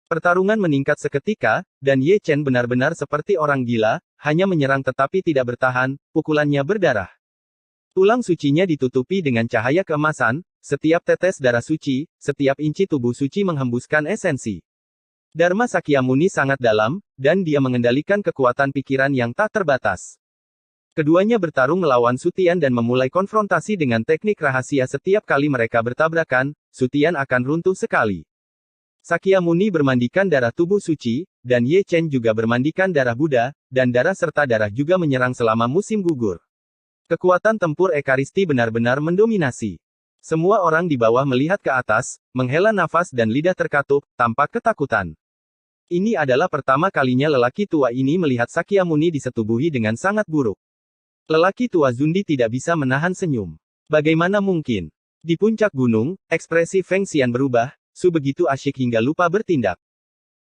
Pertarungan meningkat seketika, dan Ye Chen benar-benar seperti orang gila, hanya menyerang tetapi tidak bertahan, pukulannya berdarah. Tulang sucinya ditutupi dengan cahaya keemasan, setiap tetes darah suci, setiap inci tubuh suci menghembuskan esensi. Dharma Sakyamuni sangat dalam, dan dia mengendalikan kekuatan pikiran yang tak terbatas. Keduanya bertarung melawan Sutian dan memulai konfrontasi dengan teknik rahasia. Setiap kali mereka bertabrakan, Sutian akan runtuh sekali. Sakyamuni bermandikan darah tubuh suci, dan Ye Chen juga bermandikan darah Buddha, dan darah serta darah juga menyerang selama musim gugur. Kekuatan tempur Ekaristi benar-benar mendominasi. Semua orang di bawah melihat ke atas, menghela nafas dan lidah terkatup, tampak ketakutan. Ini adalah pertama kalinya lelaki tua ini melihat Sakyamuni disetubuhi dengan sangat buruk. Lelaki tua Zundi tidak bisa menahan senyum. Bagaimana mungkin? Di puncak gunung, ekspresi Feng Xian berubah, Su begitu asyik hingga lupa bertindak.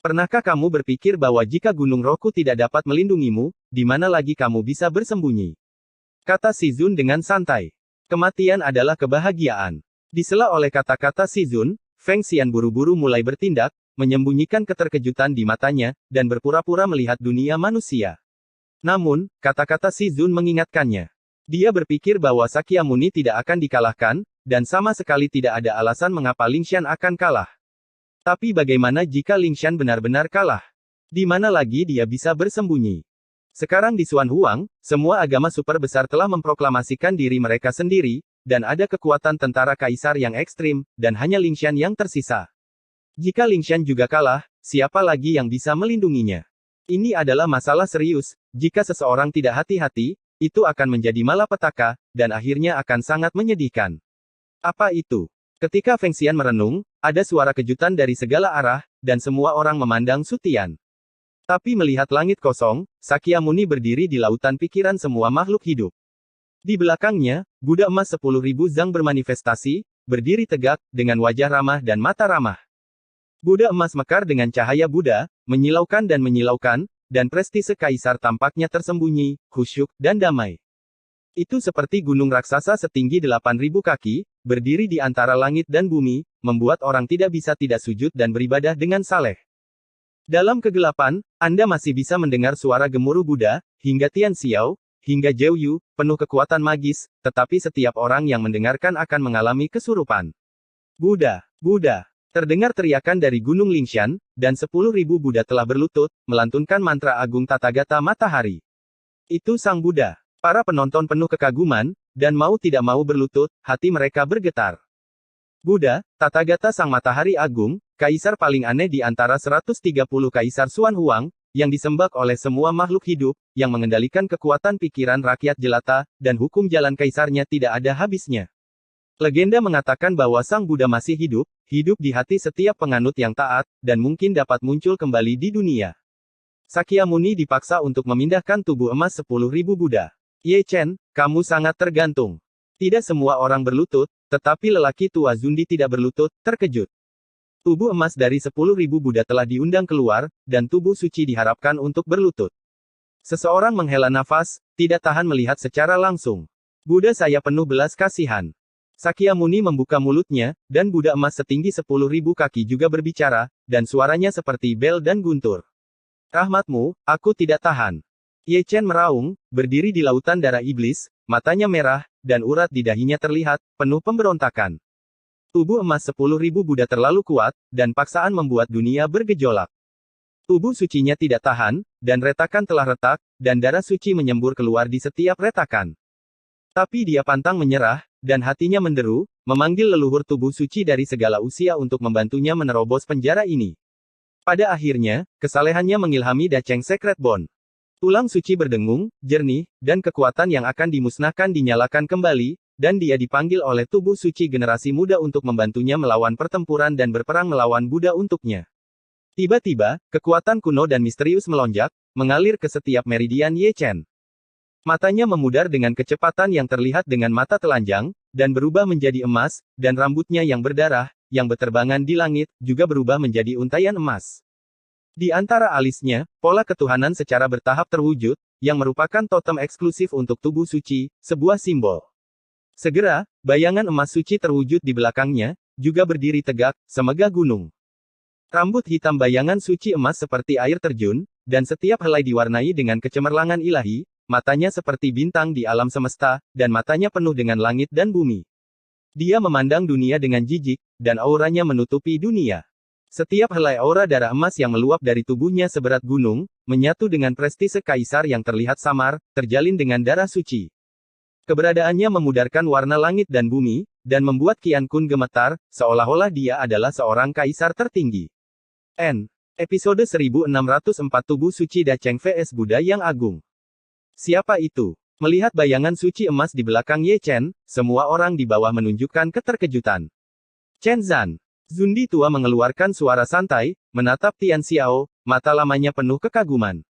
Pernahkah kamu berpikir bahwa jika gunung rohku tidak dapat melindungimu, di mana lagi kamu bisa bersembunyi? Kata Si Zun dengan santai. Kematian adalah kebahagiaan. Disela oleh kata-kata Si Zun, Feng Xian buru-buru mulai bertindak, menyembunyikan keterkejutan di matanya, dan berpura-pura melihat dunia manusia. Namun, kata-kata Si Zun mengingatkannya. Dia berpikir bahwa Sakyamuni tidak akan dikalahkan, dan sama sekali tidak ada alasan mengapa Lingshan akan kalah. Tapi bagaimana jika Lingshan benar-benar kalah? Di mana lagi dia bisa bersembunyi? Sekarang di Xuan Huang, semua agama super besar telah memproklamasikan diri mereka sendiri, dan ada kekuatan tentara kaisar yang ekstrim, dan hanya Lingshan yang tersisa. Jika Lingshan juga kalah, siapa lagi yang bisa melindunginya? Ini adalah masalah serius. Jika seseorang tidak hati-hati, itu akan menjadi malapetaka, dan akhirnya akan sangat menyedihkan. Apa itu? Ketika Feng Xian merenung, ada suara kejutan dari segala arah, dan semua orang memandang Su Tian. Tapi melihat langit kosong, Sakyamuni berdiri di lautan pikiran semua makhluk hidup. Di belakangnya, Buddha emas 10.000 zang bermanifestasi, berdiri tegak, dengan wajah ramah dan mata ramah. Buddha emas mekar dengan cahaya Buddha, menyilaukan, dan prestise kaisar tampaknya tersembunyi, khusyuk, dan damai. Itu seperti gunung raksasa setinggi 8.000 kaki, berdiri di antara langit dan bumi, membuat orang tidak bisa tidak sujud dan beribadah dengan saleh. Dalam kegelapan, Anda masih bisa mendengar suara gemuruh Buddha, hingga Tian Xiao, hingga Zhou Yu, penuh kekuatan magis, tetapi setiap orang yang mendengarkan akan mengalami kesurupan. Buddha, Buddha. Terdengar teriakan dari Gunung Lingshan, dan 10.000 Buddha telah berlutut, melantunkan mantra agung Tathagata Matahari. Itu Sang Buddha. Para penonton penuh kekaguman, dan mau tidak mau berlutut, hati mereka bergetar. Buddha, Tathagata Sang Matahari Agung, kaisar paling aneh di antara 130 kaisar Xuan Huang, yang disembah oleh semua makhluk hidup, yang mengendalikan kekuatan pikiran rakyat jelata, dan hukum jalan kaisarnya tidak ada habisnya. Legenda mengatakan bahwa Sang Buddha masih hidup di hati setiap penganut yang taat, dan mungkin dapat muncul kembali di dunia. Sakyamuni dipaksa untuk memindahkan tubuh emas 10.000 Buddha. Ye Chen, kamu sangat tergantung. Tidak semua orang berlutut, tetapi lelaki tua Zundi tidak berlutut, terkejut. Tubuh emas dari 10.000 Buddha telah diundang keluar, dan tubuh suci diharapkan untuk berlutut. Seseorang menghela nafas, tidak tahan melihat secara langsung. Buddha saya penuh belas kasihan. Sakyamuni membuka mulutnya, dan Buddha emas setinggi 10.000 kaki juga berbicara, dan suaranya seperti bel dan guntur. Rahmatmu, aku tidak tahan. Ye Chen meraung, berdiri di lautan darah iblis, matanya merah, dan urat di dahinya terlihat, penuh pemberontakan. Tubuh emas 10.000 Buddha terlalu kuat, dan paksaan membuat dunia bergejolak. Tubuh sucinya tidak tahan, dan retakan telah retak, dan darah suci menyembur keluar di setiap retakan. Tapi dia pantang menyerah, dan hatinya menderu, memanggil leluhur tubuh suci dari segala usia untuk membantunya menerobos penjara ini. Pada akhirnya, kesalehannya mengilhami Da Cheng Secret Bond. Tulang suci berdengung, jernih, dan kekuatan yang akan dimusnahkan dinyalakan kembali, dan dia dipanggil oleh tubuh suci generasi muda untuk membantunya melawan pertempuran dan berperang melawan Buddha untuknya. Tiba-tiba, kekuatan kuno dan misterius melonjak, mengalir ke setiap meridian Ye Chen. Matanya memudar dengan kecepatan yang terlihat dengan mata telanjang, dan berubah menjadi emas, dan rambutnya yang berdarah, yang beterbangan di langit, juga berubah menjadi untaian emas. Di antara alisnya, pola ketuhanan secara bertahap terwujud, yang merupakan totem eksklusif untuk tubuh suci, sebuah simbol. Segera, bayangan emas suci terwujud di belakangnya, juga berdiri tegak, semegah gunung. Rambut hitam bayangan suci emas seperti air terjun, dan setiap helai diwarnai dengan kecemerlangan ilahi, matanya seperti bintang di alam semesta, dan matanya penuh dengan langit dan bumi. Dia memandang dunia dengan jijik, dan auranya menutupi dunia. Setiap helai aura darah emas yang meluap dari tubuhnya seberat gunung, menyatu dengan prestise kaisar yang terlihat samar, terjalin dengan darah suci. Keberadaannya memudarkan warna langit dan bumi, dan membuat Qian Kun gemetar, seolah-olah dia adalah seorang kaisar tertinggi. Episode 1604 Tubuh Suci Da Cheng vs Buddha yang Agung. Siapa itu? Melihat bayangan suci emas di belakang Ye Chen, semua orang di bawah menunjukkan keterkejutan. Chen Zan. Zundi tua mengeluarkan suara santai, menatap Tian Xiao, mata lamanya penuh kekaguman.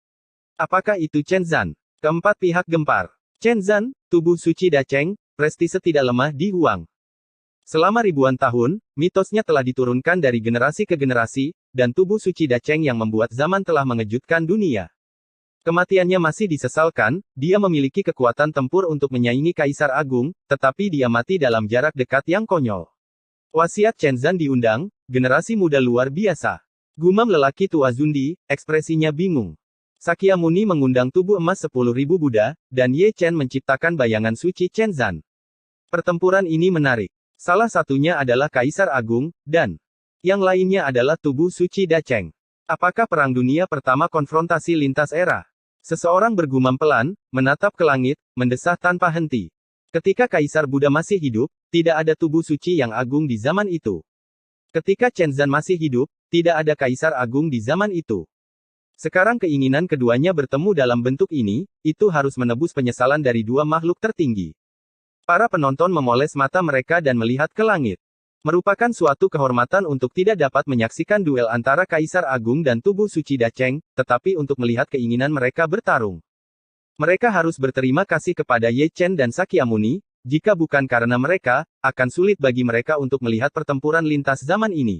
Apakah itu Chen Zan? Keempat pihak gempar. Chen Zan, tubuh suci Da Cheng, prestise tidak lemah di Huang. Selama ribuan tahun, mitosnya telah diturunkan dari generasi ke generasi, dan tubuh suci Da Cheng yang membuat zaman telah mengejutkan dunia. Kematiannya masih disesalkan, dia memiliki kekuatan tempur untuk menyaingi Kaisar Agung, tetapi dia mati dalam jarak dekat yang konyol. Wasiat Chen Zan diundang, generasi muda luar biasa. Gumam lelaki tua Zundi, ekspresinya bingung. Sakyamuni mengundang tubuh emas 10.000 Buddha, dan Ye Chen menciptakan bayangan suci Chen Zan. Pertempuran ini menarik. Salah satunya adalah Kaisar Agung, dan yang lainnya adalah tubuh suci Da Cheng. Apakah Perang Dunia Pertama konfrontasi lintas era? Seseorang bergumam pelan, menatap ke langit, mendesah tanpa henti. Ketika Kaisar Buddha masih hidup, tidak ada tubuh suci yang agung di zaman itu. Ketika Chen Zan masih hidup, tidak ada kaisar agung di zaman itu. Sekarang keinginan keduanya bertemu dalam bentuk ini, itu harus menebus penyesalan dari dua makhluk tertinggi. Para penonton memoles mata mereka dan melihat ke langit. Merupakan suatu kehormatan untuk tidak dapat menyaksikan duel antara Kaisar Agung dan tubuh suci Dacheng, tetapi untuk melihat keinginan mereka bertarung. Mereka harus berterima kasih kepada Ye Chen dan Sakyamuni, jika bukan karena mereka, akan sulit bagi mereka untuk melihat pertempuran lintas zaman ini.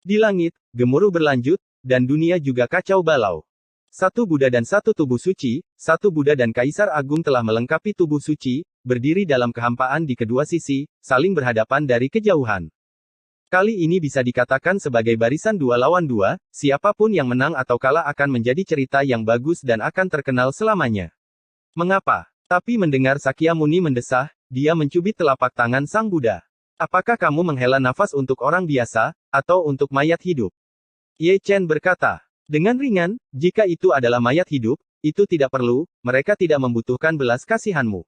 Di langit, gemuruh berlanjut, dan dunia juga kacau balau. Satu Buddha dan satu tubuh suci, satu Buddha dan Kaisar Agung telah melengkapi tubuh suci, berdiri dalam kehampaan di kedua sisi, saling berhadapan dari kejauhan. Kali ini bisa dikatakan sebagai barisan 2 lawan 2, siapapun yang menang atau kalah akan menjadi cerita yang bagus dan akan terkenal selamanya. Mengapa? Tapi mendengar Sakyamuni mendesah, dia mencubit telapak tangan Sang Buddha. Apakah kamu menghela nafas untuk orang biasa, atau untuk mayat hidup? Ye Chen berkata, dengan ringan, jika itu adalah mayat hidup, itu tidak perlu, mereka tidak membutuhkan belas kasihanmu.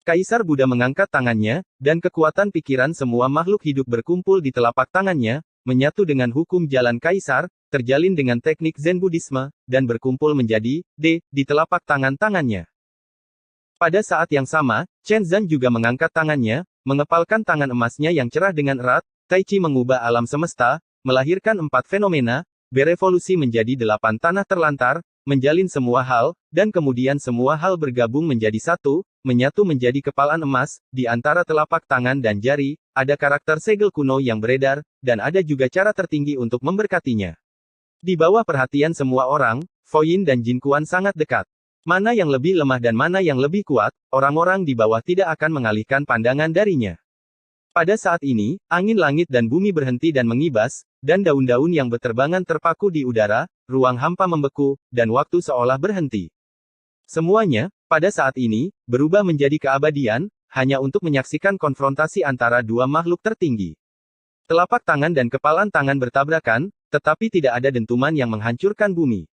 Kaisar Buddha mengangkat tangannya, dan kekuatan pikiran semua makhluk hidup berkumpul di telapak tangannya, menyatu dengan hukum jalan Kaisar, terjalin dengan teknik Zen Buddhisme, dan berkumpul menjadi D di telapak tangan-tangannya. Pada saat yang sama, Chen Zan juga mengangkat tangannya, mengepalkan tangan emasnya yang cerah dengan erat, Tai Chi mengubah alam semesta, melahirkan 4 fenomena, berevolusi menjadi 8 tanah terlantar, menjalin semua hal, dan kemudian semua hal bergabung menjadi satu, menyatu menjadi kepalan emas, di antara telapak tangan dan jari, ada karakter segel kuno yang beredar, dan ada juga cara tertinggi untuk memberkatinya. Di bawah perhatian semua orang, Fo Yin dan Jin Kuan sangat dekat. Mana yang lebih lemah dan mana yang lebih kuat, orang-orang di bawah tidak akan mengalihkan pandangan darinya. Pada saat ini, angin langit dan bumi berhenti dan mengibas, dan daun-daun yang berterbangan terpaku di udara, ruang hampa membeku, dan waktu seolah berhenti. Semuanya, pada saat ini, berubah menjadi keabadian, hanya untuk menyaksikan konfrontasi antara dua makhluk tertinggi. Telapak tangan dan kepalan tangan bertabrakan, tetapi tidak ada dentuman yang menghancurkan bumi.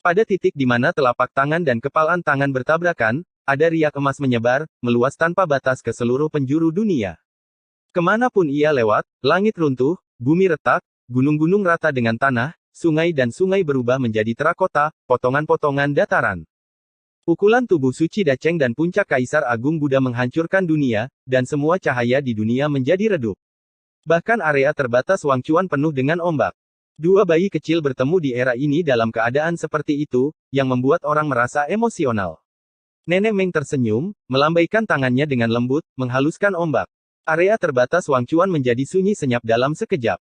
Pada titik di mana telapak tangan dan kepalan tangan bertabrakan, ada riak emas menyebar, meluas tanpa batas ke seluruh penjuru dunia. Kemanapun ia lewat, langit runtuh, bumi retak, gunung-gunung rata dengan tanah, sungai dan sungai berubah menjadi terakota, potongan-potongan dataran. Pukulan tubuh suci Dacheng dan puncak Kaisar Agung Buddha menghancurkan dunia, dan semua cahaya di dunia menjadi redup. Bahkan area terbatas Wang Chuan penuh dengan ombak. Dua bayi kecil bertemu di era ini dalam keadaan seperti itu, yang membuat orang merasa emosional. Nenek Meng tersenyum, melambaikan tangannya dengan lembut, menghaluskan ombak. Area terbatas Wang Chuan menjadi sunyi senyap dalam sekejap.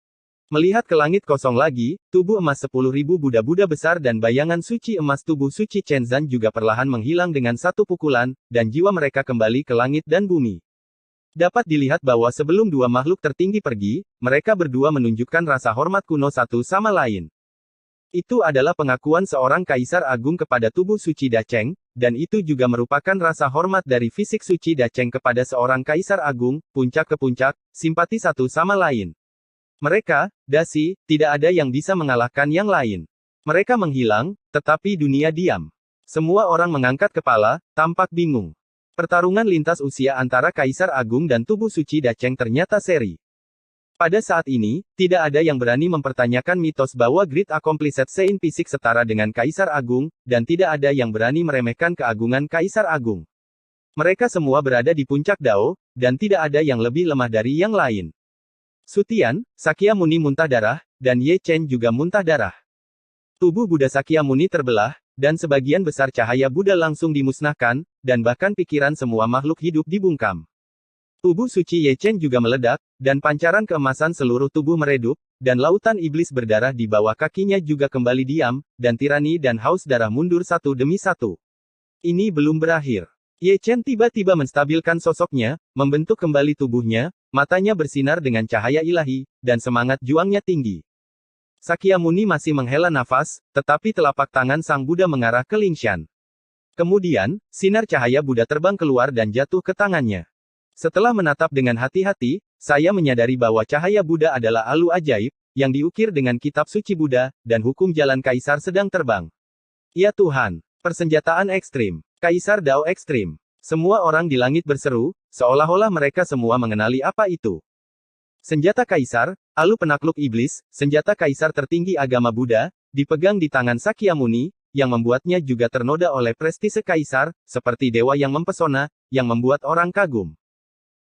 Melihat ke langit kosong lagi, tubuh emas 10.000 Buddha-Buddha besar dan bayangan suci emas tubuh suci Chen Zan juga perlahan menghilang dengan satu pukulan, dan jiwa mereka kembali ke langit dan bumi. Dapat dilihat bahwa sebelum dua makhluk tertinggi pergi, mereka berdua menunjukkan rasa hormat kuno satu sama lain. Itu adalah pengakuan seorang Kaisar Agung kepada tubuh suci Dacheng, dan itu juga merupakan rasa hormat dari fisik suci Dacheng kepada seorang Kaisar Agung, puncak ke puncak, simpati satu sama lain. Mereka, dasi, tidak ada yang bisa mengalahkan yang lain. Mereka menghilang, tetapi dunia diam. Semua orang mengangkat kepala, tampak bingung. Pertarungan lintas usia antara Kaisar Agung dan tubuh suci Dacheng ternyata seri. Pada saat ini, tidak ada yang berani mempertanyakan mitos bahwa Great Accomplished Sein fisik setara dengan Kaisar Agung, dan tidak ada yang berani meremehkan keagungan Kaisar Agung. Mereka semua berada di puncak Dao, dan tidak ada yang lebih lemah dari yang lain. Sutian, Sakyamuni muntah darah, dan Ye Chen juga muntah darah. Tubuh Buddha Sakyamuni terbelah, dan sebagian besar cahaya Buddha langsung dimusnahkan, dan bahkan pikiran semua makhluk hidup dibungkam. Tubuh suci Ye Chen juga meledak, dan pancaran keemasan seluruh tubuh meredup, dan lautan iblis berdarah di bawah kakinya juga kembali diam, dan tirani dan haus darah mundur satu demi satu. Ini belum berakhir. Ye Chen tiba-tiba menstabilkan sosoknya, membentuk kembali tubuhnya, matanya bersinar dengan cahaya ilahi, dan semangat juangnya tinggi. Sakyamuni masih menghela nafas, tetapi telapak tangan Sang Buddha mengarah ke Lingshan. Kemudian, sinar cahaya Buddha terbang keluar dan jatuh ke tangannya. Setelah menatap dengan hati-hati, saya menyadari bahwa cahaya Buddha adalah alu ajaib, yang diukir dengan kitab suci Buddha, dan hukum jalan Kaisar sedang terbang. Ya Tuhan, persenjataan ekstrim, Kaisar Dao ekstrim. Semua orang di langit berseru, seolah-olah mereka semua mengenali apa itu. Senjata Kaisar, Alu Penakluk Iblis, senjata Kaisar tertinggi agama Buddha, dipegang di tangan Sakyamuni, yang membuatnya juga ternoda oleh prestise Kaisar, seperti dewa yang mempesona, yang membuat orang kagum.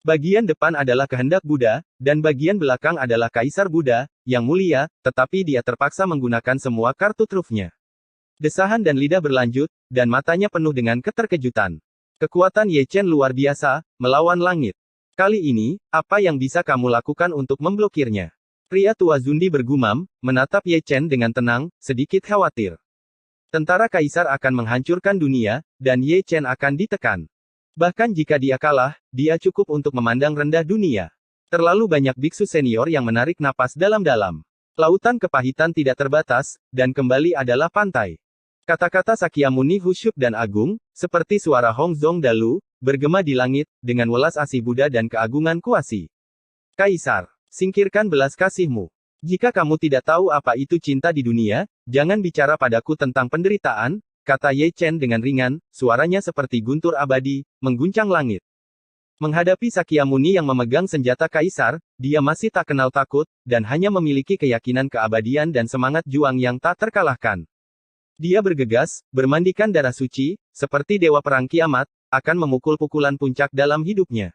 Bagian depan adalah kehendak Buddha, dan bagian belakang adalah Kaisar Buddha, yang mulia, tetapi dia terpaksa menggunakan semua kartu trufnya. Desahan dan lidah berlanjut, dan matanya penuh dengan keterkejutan. Kekuatan Ye Chen luar biasa, melawan langit. Kali ini, apa yang bisa kamu lakukan untuk memblokirnya? Pria tua Zundi bergumam, menatap Ye Chen dengan tenang, sedikit khawatir. Tentara Kaisar akan menghancurkan dunia, dan Ye Chen akan ditekan. Bahkan jika dia kalah, dia cukup untuk memandang rendah dunia. Terlalu banyak biksu senior yang menarik napas dalam-dalam. Lautan kepahitan tidak terbatas, dan kembali adalah pantai. Kata-kata Sakyamuni khusyuk dan agung, seperti suara Hong Zong Dalu, bergema di langit, dengan welas asih Buddha dan keagungan kuasi. Kaisar, singkirkan belas kasihmu. Jika kamu tidak tahu apa itu cinta di dunia, jangan bicara padaku tentang penderitaan, kata Ye Chen dengan ringan, suaranya seperti guntur abadi, mengguncang langit. Menghadapi Sakyamuni yang memegang senjata Kaisar, dia masih tak kenal takut, dan hanya memiliki keyakinan keabadian dan semangat juang yang tak terkalahkan. Dia bergegas, bermandikan darah suci, seperti dewa perang kiamat, akan memukul pukulan puncak dalam hidupnya.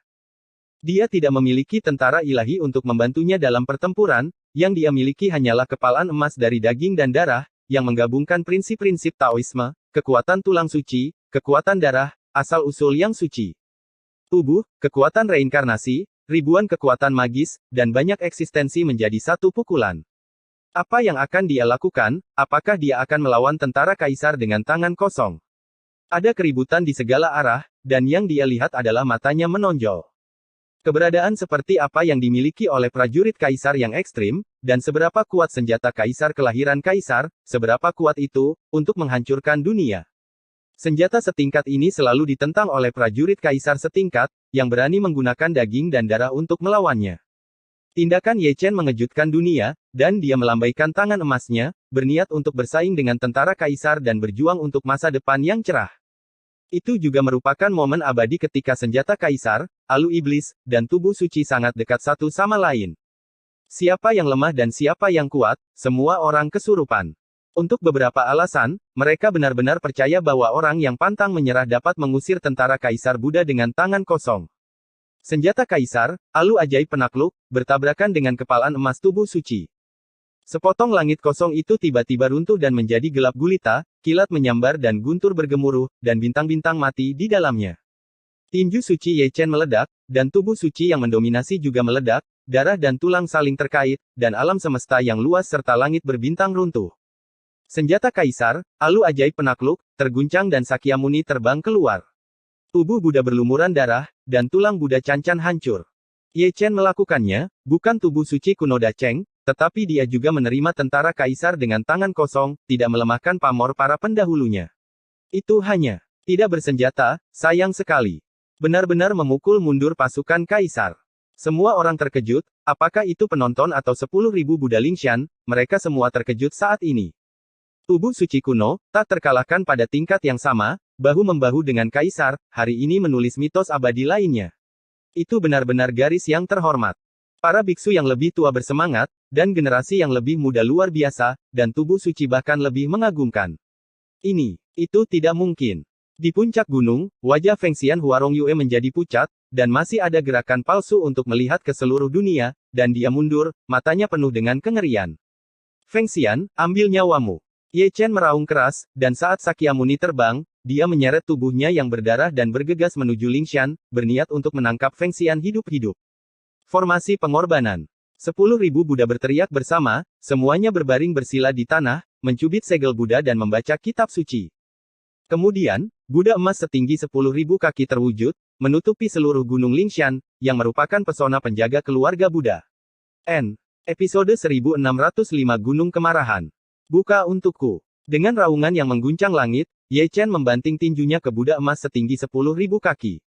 Dia tidak memiliki tentara ilahi untuk membantunya dalam pertempuran, yang dia miliki hanyalah kepalan emas dari daging dan darah, yang menggabungkan prinsip-prinsip Taoisme, kekuatan tulang suci, kekuatan darah, asal-usul yang suci. Tubuh, kekuatan reinkarnasi, ribuan kekuatan magis, dan banyak eksistensi menjadi satu pukulan. Apa yang akan dia lakukan? Apakah dia akan melawan tentara Kaisar dengan tangan kosong? Ada keributan di segala arah, dan yang dia lihat adalah matanya menonjol. Keberadaan seperti apa yang dimiliki oleh prajurit Kaisar yang ekstrim, dan seberapa kuat senjata Kaisar kelahiran Kaisar, seberapa kuat itu, untuk menghancurkan dunia. Senjata setingkat ini selalu ditentang oleh prajurit Kaisar setingkat, yang berani menggunakan daging dan darah untuk melawannya. Tindakan Ye Chen mengejutkan dunia, dan dia melambaikan tangan emasnya, berniat untuk bersaing dengan tentara Kaisar dan berjuang untuk masa depan yang cerah. Itu juga merupakan momen abadi ketika senjata Kaisar, Alu Iblis, dan tubuh suci sangat dekat satu sama lain. Siapa yang lemah dan siapa yang kuat, semua orang kesurupan. Untuk beberapa alasan, mereka benar-benar percaya bahwa orang yang pantang menyerah dapat mengusir tentara Kaisar Buddha dengan tangan kosong. Senjata Kaisar, Alu Ajaib Penakluk, bertabrakan dengan kepalan emas tubuh suci. Sepotong langit kosong itu tiba-tiba runtuh dan menjadi gelap gulita, kilat menyambar dan guntur bergemuruh, dan bintang-bintang mati di dalamnya. Tinju suci Ye Chen meledak, dan tubuh suci yang mendominasi juga meledak, darah dan tulang saling terkait, dan alam semesta yang luas serta langit berbintang runtuh. Senjata Kaisar, Alu Ajaib Penakluk, terguncang dan Sakyamuni terbang keluar. Tubuh Buddha berlumuran darah, dan tulang Buddha cancan hancur. Ye Chen melakukannya, bukan tubuh suci kuno Dacheng, tetapi dia juga menerima tentara Kaisar dengan tangan kosong, tidak melemahkan pamor para pendahulunya. Itu hanya tidak bersenjata, sayang sekali. Benar-benar memukul mundur pasukan Kaisar. Semua orang terkejut, apakah itu penonton atau 10.000 Buddha Lingshan, mereka semua terkejut saat ini. Tubuh suci kuno, tak terkalahkan pada tingkat yang sama, bahu-membahu dengan Kaisar, hari ini menulis mitos abadi lainnya. Itu benar-benar garis yang terhormat. Para biksu yang lebih tua bersemangat, dan generasi yang lebih muda luar biasa, dan tubuh suci bahkan lebih mengagumkan. Itu tidak mungkin. Di puncak gunung, wajah Fengxian Huarong Yue menjadi pucat, dan masih ada gerakan palsu untuk melihat ke seluruh dunia, dan dia mundur, matanya penuh dengan kengerian. Fengxian, ambil nyawamu. Ye Chen meraung keras, dan saat Sakyamuni terbang, dia menyeret tubuhnya yang berdarah dan bergegas menuju Lingshan, berniat untuk menangkap Fengxian hidup-hidup. Formasi pengorbanan. 10.000 Buddha berteriak bersama, semuanya berbaring bersila di tanah, mencubit segel Buddha dan membaca kitab suci. Kemudian, Buddha emas setinggi 10.000 kaki terwujud, menutupi seluruh gunung Lingshan, yang merupakan pesona penjaga keluarga Buddha. Episode 1605 Gunung Kemarahan. Buka untukku. Dengan raungan yang mengguncang langit, Ye Chen membanting tinjunya ke Buddha emas setinggi 10.000 kaki.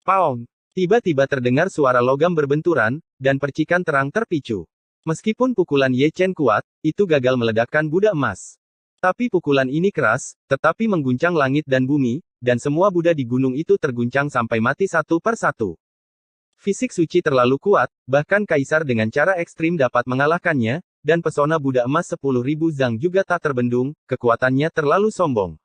Paong! Tiba-tiba terdengar suara logam berbenturan, dan percikan terang terpicu. Meskipun pukulan Ye Chen kuat, itu gagal meledakkan Buddha emas. Tapi pukulan ini keras, tetapi mengguncang langit dan bumi, dan semua Buddha di gunung itu terguncang sampai mati satu per satu. Fisik suci terlalu kuat, bahkan kaisar dengan cara ekstrim dapat mengalahkannya, dan pesona Buddha emas 10.000 zang juga tak terbendung, kekuatannya terlalu sombong.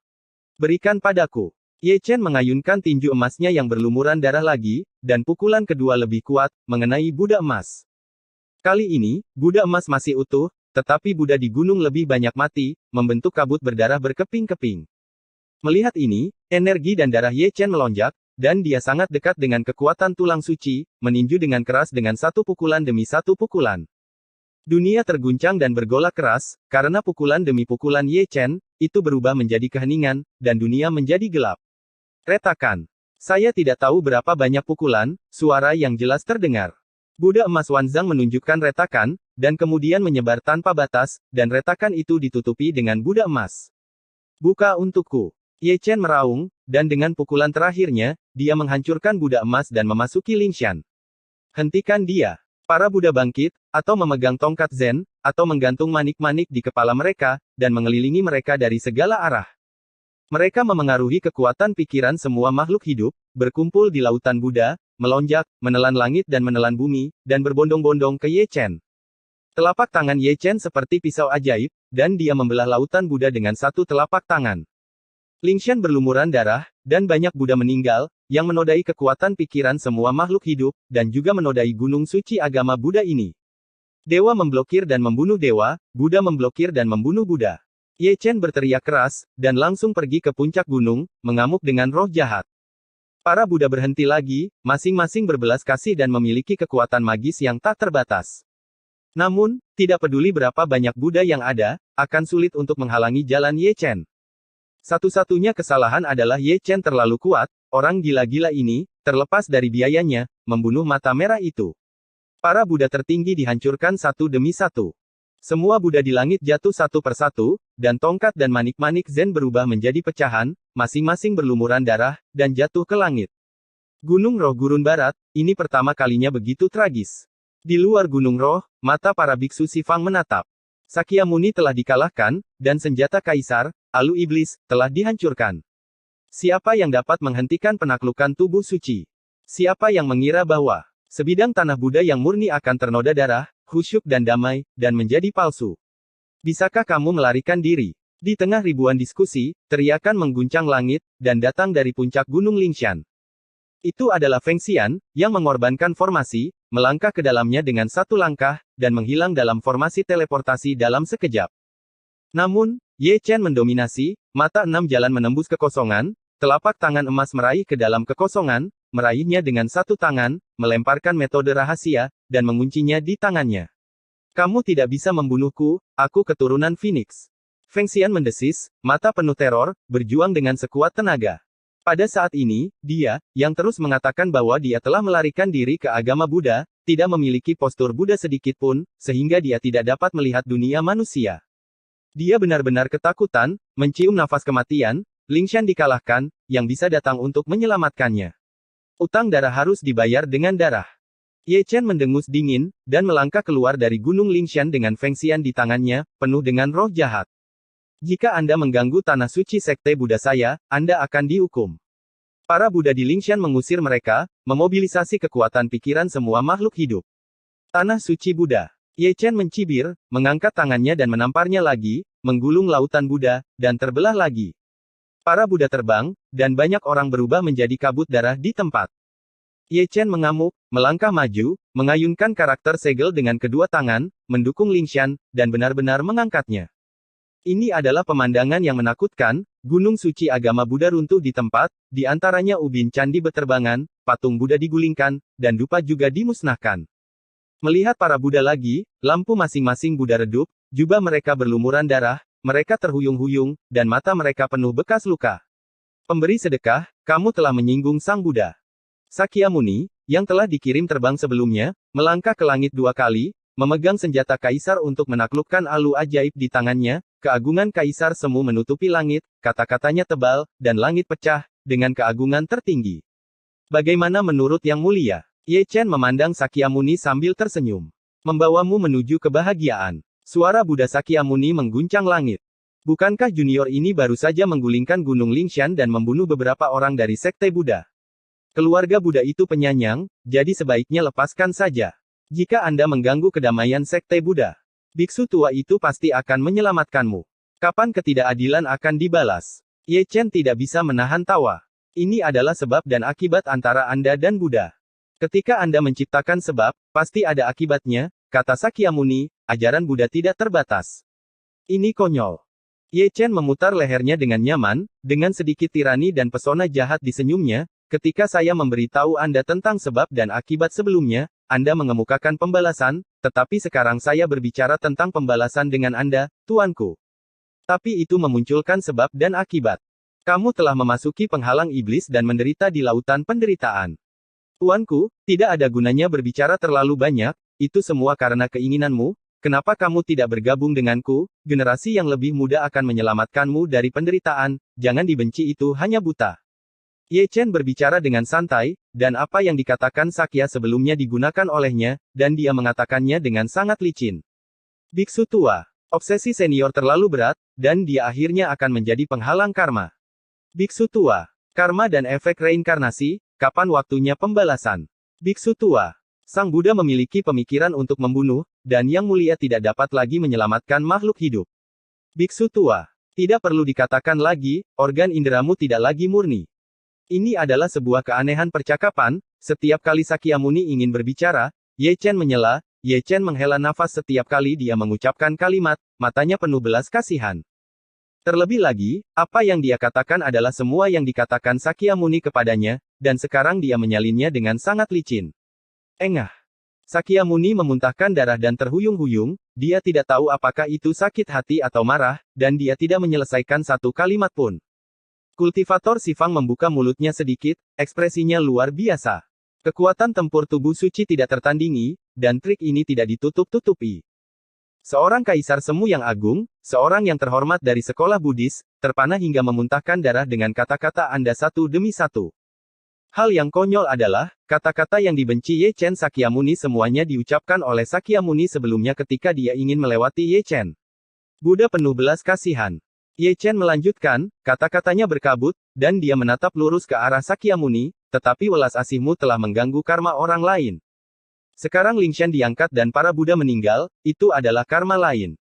Berikan padaku. Ye Chen mengayunkan tinju emasnya yang berlumuran darah lagi, dan pukulan kedua lebih kuat, mengenai Buddha emas. Kali ini, Buddha emas masih utuh, tetapi Buddha di gunung lebih banyak mati, membentuk kabut berdarah berkeping-keping. Melihat ini, energi dan darah Ye Chen melonjak, dan dia sangat dekat dengan kekuatan tulang suci, meninju dengan keras dengan satu pukulan demi satu pukulan. Dunia terguncang dan bergolak keras, karena pukulan demi pukulan Ye Chen, itu berubah menjadi keheningan, dan dunia menjadi gelap. Retakan. Saya tidak tahu berapa banyak pukulan, suara yang jelas terdengar. Buddha emas Wanzang menunjukkan retakan, dan kemudian menyebar tanpa batas, dan retakan itu ditutupi dengan Buddha emas. Buka untukku. Ye Chen meraung, dan dengan pukulan terakhirnya, dia menghancurkan Buddha emas dan memasuki Lingshan. Hentikan dia. Para Buddha bangkit, atau memegang tongkat Zen, atau menggantung manik-manik di kepala mereka, dan mengelilingi mereka dari segala arah. Mereka memengaruhi kekuatan pikiran semua makhluk hidup, berkumpul di lautan Buddha, melonjak, menelan langit dan menelan bumi, dan berbondong-bondong ke Ye Chen. Telapak tangan Ye Chen seperti pisau ajaib, dan dia membelah lautan Buddha dengan satu telapak tangan. Lingshan berlumuran darah, dan banyak Buddha meninggal, yang menodai kekuatan pikiran semua makhluk hidup, dan juga menodai gunung suci agama Buddha ini. Dewa memblokir dan membunuh dewa, Buddha memblokir dan membunuh Buddha. Ye Chen berteriak keras, dan langsung pergi ke puncak gunung, mengamuk dengan roh jahat. Para Buddha berhenti lagi, masing-masing berbelas kasih dan memiliki kekuatan magis yang tak terbatas. Namun, tidak peduli berapa banyak Buddha yang ada, akan sulit untuk menghalangi jalan Ye Chen. Satu-satunya kesalahan adalah Ye Chen terlalu kuat, orang gila-gila ini, terlepas dari biayanya, membunuh mata merah itu. Para Buddha tertinggi dihancurkan satu demi satu. Semua Buddha di langit jatuh satu persatu, dan tongkat dan manik-manik Zen berubah menjadi pecahan, masing-masing berlumuran darah, dan jatuh ke langit. Gunung Roh Gurun Barat, ini pertama kalinya begitu tragis. Di luar Gunung Roh, mata para biksu Sifang menatap. Sakyamuni telah dikalahkan, dan senjata kaisar, Alu Iblis, telah dihancurkan. Siapa yang dapat menghentikan penaklukan tubuh suci? Siapa yang mengira bahwa sebidang tanah Buddha yang murni akan ternoda darah, khusyuk dan damai, dan menjadi palsu? Bisakah kamu melarikan diri? Di tengah ribuan diskusi, teriakan mengguncang langit, dan datang dari puncak Gunung Lingshan. Itu adalah Feng Xian, yang mengorbankan formasi, melangkah ke dalamnya dengan satu langkah, dan menghilang dalam formasi teleportasi dalam sekejap. Namun, Ye Chen mendominasi, mata enam jalan menembus kekosongan, telapak tangan emas meraih ke dalam kekosongan, meraihnya dengan satu tangan, melemparkan metode rahasia, dan menguncinya di tangannya. Kamu tidak bisa membunuhku, aku keturunan Phoenix. Feng Xian mendesis, mata penuh teror, berjuang dengan sekuat tenaga. Pada saat ini, dia, yang terus mengatakan bahwa dia telah melarikan diri ke agama Buddha, tidak memiliki postur Buddha sedikit pun, sehingga dia tidak dapat melihat dunia manusia. Dia benar-benar ketakutan, mencium nafas kematian, Lingshan dikalahkan, yang bisa datang untuk menyelamatkannya. Utang darah harus dibayar dengan darah. Ye Chen mendengus dingin, dan melangkah keluar dari Gunung Lingshan dengan Feng Xian di tangannya, penuh dengan roh jahat. Jika Anda mengganggu tanah suci sekte Buddha saya, Anda akan dihukum. Para Buddha di Lingshan mengusir mereka, memobilisasi kekuatan pikiran semua makhluk hidup. Tanah suci Buddha. Ye Chen mencibir, mengangkat tangannya dan menamparnya lagi, menggulung lautan Buddha, dan terbelah lagi. Para Buddha terbang, dan banyak orang berubah menjadi kabut darah di tempat. Ye Chen mengamuk, melangkah maju, mengayunkan karakter segel dengan kedua tangan, mendukung Lingshan, dan benar-benar mengangkatnya. Ini adalah pemandangan yang menakutkan, gunung suci agama Buddha runtuh di tempat, di antaranya ubin candi beterbangan, patung Buddha digulingkan, dan dupa juga dimusnahkan. Melihat para Buddha lagi, lampu masing-masing Buddha redup, jubah mereka berlumuran darah, mereka terhuyung-huyung, dan mata mereka penuh bekas luka. Pemberi sedekah, kamu telah menyinggung Sang Buddha. Sakyamuni, yang telah dikirim terbang sebelumnya, melangkah ke langit dua kali, memegang senjata kaisar untuk menaklukkan alu ajaib di tangannya, keagungan kaisar semu menutupi langit, kata-katanya tebal, dan langit pecah, dengan keagungan tertinggi. Bagaimana menurut Yang Mulia? Ye Chen memandang Sakyamuni sambil tersenyum. Membawamu menuju kebahagiaan. Suara Buddha Sakyamuni mengguncang langit. Bukankah junior ini baru saja menggulingkan Gunung Lingshan dan membunuh beberapa orang dari sekte Buddha? Keluarga Buddha itu penyayang, jadi sebaiknya lepaskan saja. Jika Anda mengganggu kedamaian sekte Buddha, biksu tua itu pasti akan menyelamatkanmu. Kapan ketidakadilan akan dibalas? Ye Chen tidak bisa menahan tawa. Ini adalah sebab dan akibat antara Anda dan Buddha. Ketika Anda menciptakan sebab, pasti ada akibatnya, kata Sakyamuni, ajaran Buddha tidak terbatas. Ini konyol. Ye Chen memutar lehernya dengan nyaman, dengan sedikit tirani dan pesona jahat di senyumnya. Ketika saya memberitahu Anda tentang sebab dan akibat sebelumnya, Anda mengemukakan pembalasan, tetapi sekarang saya berbicara tentang pembalasan dengan Anda, tuanku. Tapi itu memunculkan sebab dan akibat. Kamu telah memasuki penghalang iblis dan menderita di lautan penderitaan. Tuanku, tidak ada gunanya berbicara terlalu banyak, itu semua karena keinginanmu. Kenapa kamu tidak bergabung denganku? Generasi yang lebih muda akan menyelamatkanmu dari penderitaan, jangan dibenci itu hanya buta. Ye Chen berbicara dengan santai, dan apa yang dikatakan Sakya sebelumnya digunakan olehnya, dan dia mengatakannya dengan sangat licin. Biksu tua, obsesi senior terlalu berat, dan dia akhirnya akan menjadi penghalang karma. Biksu tua, karma dan efek reinkarnasi, kapan waktunya pembalasan? Biksu tua, Sang Buddha memiliki pemikiran untuk membunuh, dan Yang Mulia tidak dapat lagi menyelamatkan makhluk hidup. Biksu tua, tidak perlu dikatakan lagi, organ inderamu tidak lagi murni. Ini adalah sebuah keanehan percakapan, setiap kali Sakyamuni ingin berbicara, Ye Chen menyela, Ye Chen menghela nafas setiap kali dia mengucapkan kalimat, matanya penuh belas kasihan. Terlebih lagi, apa yang dia katakan adalah semua yang dikatakan Sakyamuni kepadanya, dan sekarang dia menyalinnya dengan sangat licin. Engah. Sakyamuni memuntahkan darah dan terhuyung-huyung, dia tidak tahu apakah itu sakit hati atau marah, dan dia tidak menyelesaikan satu kalimat pun. Kultivator Sifang membuka mulutnya sedikit, ekspresinya luar biasa. Kekuatan tempur tubuh suci tidak tertandingi, dan trik ini tidak ditutup-tutupi. Seorang kaisar semu yang agung, seorang yang terhormat dari sekolah Buddhis, terpana hingga memuntahkan darah dengan kata-kata Anda satu demi satu. Hal yang konyol adalah, kata-kata yang dibenci Ye Chen Sakyamuni semuanya diucapkan oleh Sakyamuni sebelumnya ketika dia ingin melewati Ye Chen. Buddha penuh belas kasihan. Ye Chen melanjutkan, kata-katanya berkabut, dan dia menatap lurus ke arah Sakyamuni, tetapi welas asihmu telah mengganggu karma orang lain. Sekarang Lingshan diangkat dan para Buddha meninggal, itu adalah karma lain.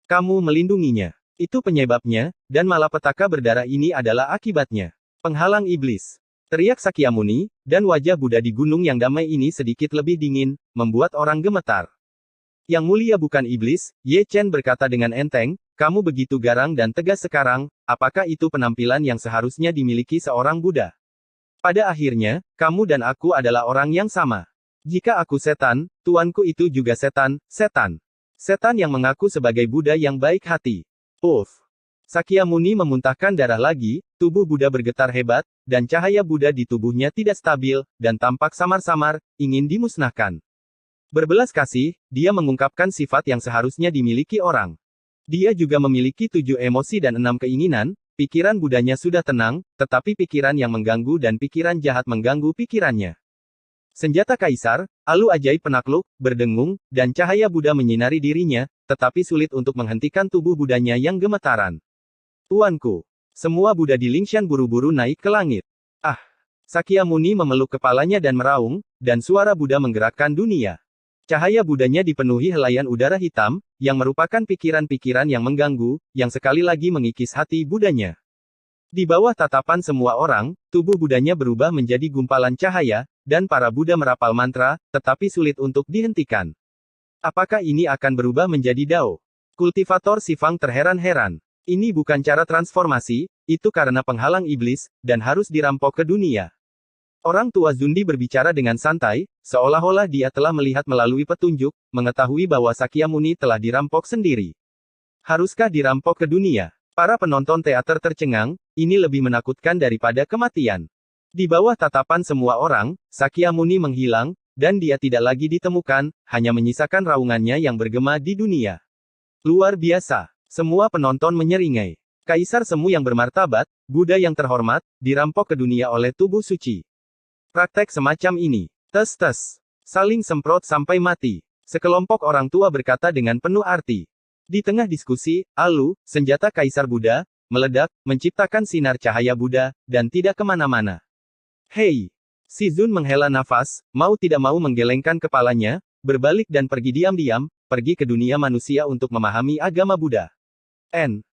Kamu melindunginya. Itu penyebabnya, dan malapetaka berdarah ini adalah akibatnya. Penghalang iblis. Teriak Sakyamuni, dan wajah Buddha di gunung yang damai ini sedikit lebih dingin, membuat orang gemetar. Yang mulia bukan iblis, Ye Chen berkata dengan enteng, kamu begitu garang dan tegas sekarang, apakah itu penampilan yang seharusnya dimiliki seorang Buddha? Pada akhirnya, kamu dan aku adalah orang yang sama. Jika aku setan, tuanku itu juga setan, setan. Setan yang mengaku sebagai Buddha yang baik hati. Uff. Sakyamuni memuntahkan darah lagi, tubuh Buddha bergetar hebat, dan cahaya Buddha di tubuhnya tidak stabil, dan tampak samar-samar, ingin dimusnahkan. Berbelas kasih, dia mengungkapkan sifat yang seharusnya dimiliki orang. Dia juga memiliki 7 emosi dan 6 keinginan, pikiran Budanya sudah tenang, tetapi pikiran yang mengganggu dan pikiran jahat mengganggu pikirannya. Senjata Kaisar, alu ajaib penakluk, berdengung, dan cahaya Buddha menyinari dirinya, tetapi sulit untuk menghentikan tubuh Budanya yang gemetaran. Tuanku, semua Buddha di Lingshan buru-buru naik ke langit. Ah! Sakyamuni memeluk kepalanya dan meraung, dan suara Buddha menggerakkan dunia. Cahaya Budanya dipenuhi helaian udara hitam, yang merupakan pikiran-pikiran yang mengganggu, yang sekali lagi mengikis hati Budanya. Di bawah tatapan semua orang, tubuh Budanya berubah menjadi gumpalan cahaya, dan para Buddha merapal mantra, tetapi sulit untuk dihentikan. Apakah ini akan berubah menjadi Dao? Kultivator Sifang terheran-heran. Ini bukan cara transformasi, itu karena penghalang iblis, dan harus dirampok ke dunia. Orang tua Zundi berbicara dengan santai, seolah-olah dia telah melihat melalui petunjuk, mengetahui bahwa Sakyamuni telah dirampok sendiri. Haruskah dirampok ke dunia? Para penonton teater tercengang, ini lebih menakutkan daripada kematian. Di bawah tatapan semua orang, Sakyamuni menghilang, dan dia tidak lagi ditemukan, hanya menyisakan raungannya yang bergema di dunia. Luar biasa. Semua penonton menyeringai. Kaisar semu yang bermartabat, Buddha yang terhormat, dirampok ke dunia oleh tubuh suci. Praktek semacam ini, tes-tes, saling semprot sampai mati. Sekelompok orang tua berkata dengan penuh arti. Di tengah diskusi, alu, senjata Kaisar Buddha, meledak, menciptakan sinar cahaya Buddha, dan tidak kemana-mana. Hei! Si Zun menghela nafas, mau tidak mau menggelengkan kepalanya, berbalik dan pergi diam-diam, pergi ke dunia manusia untuk memahami agama Buddha. N.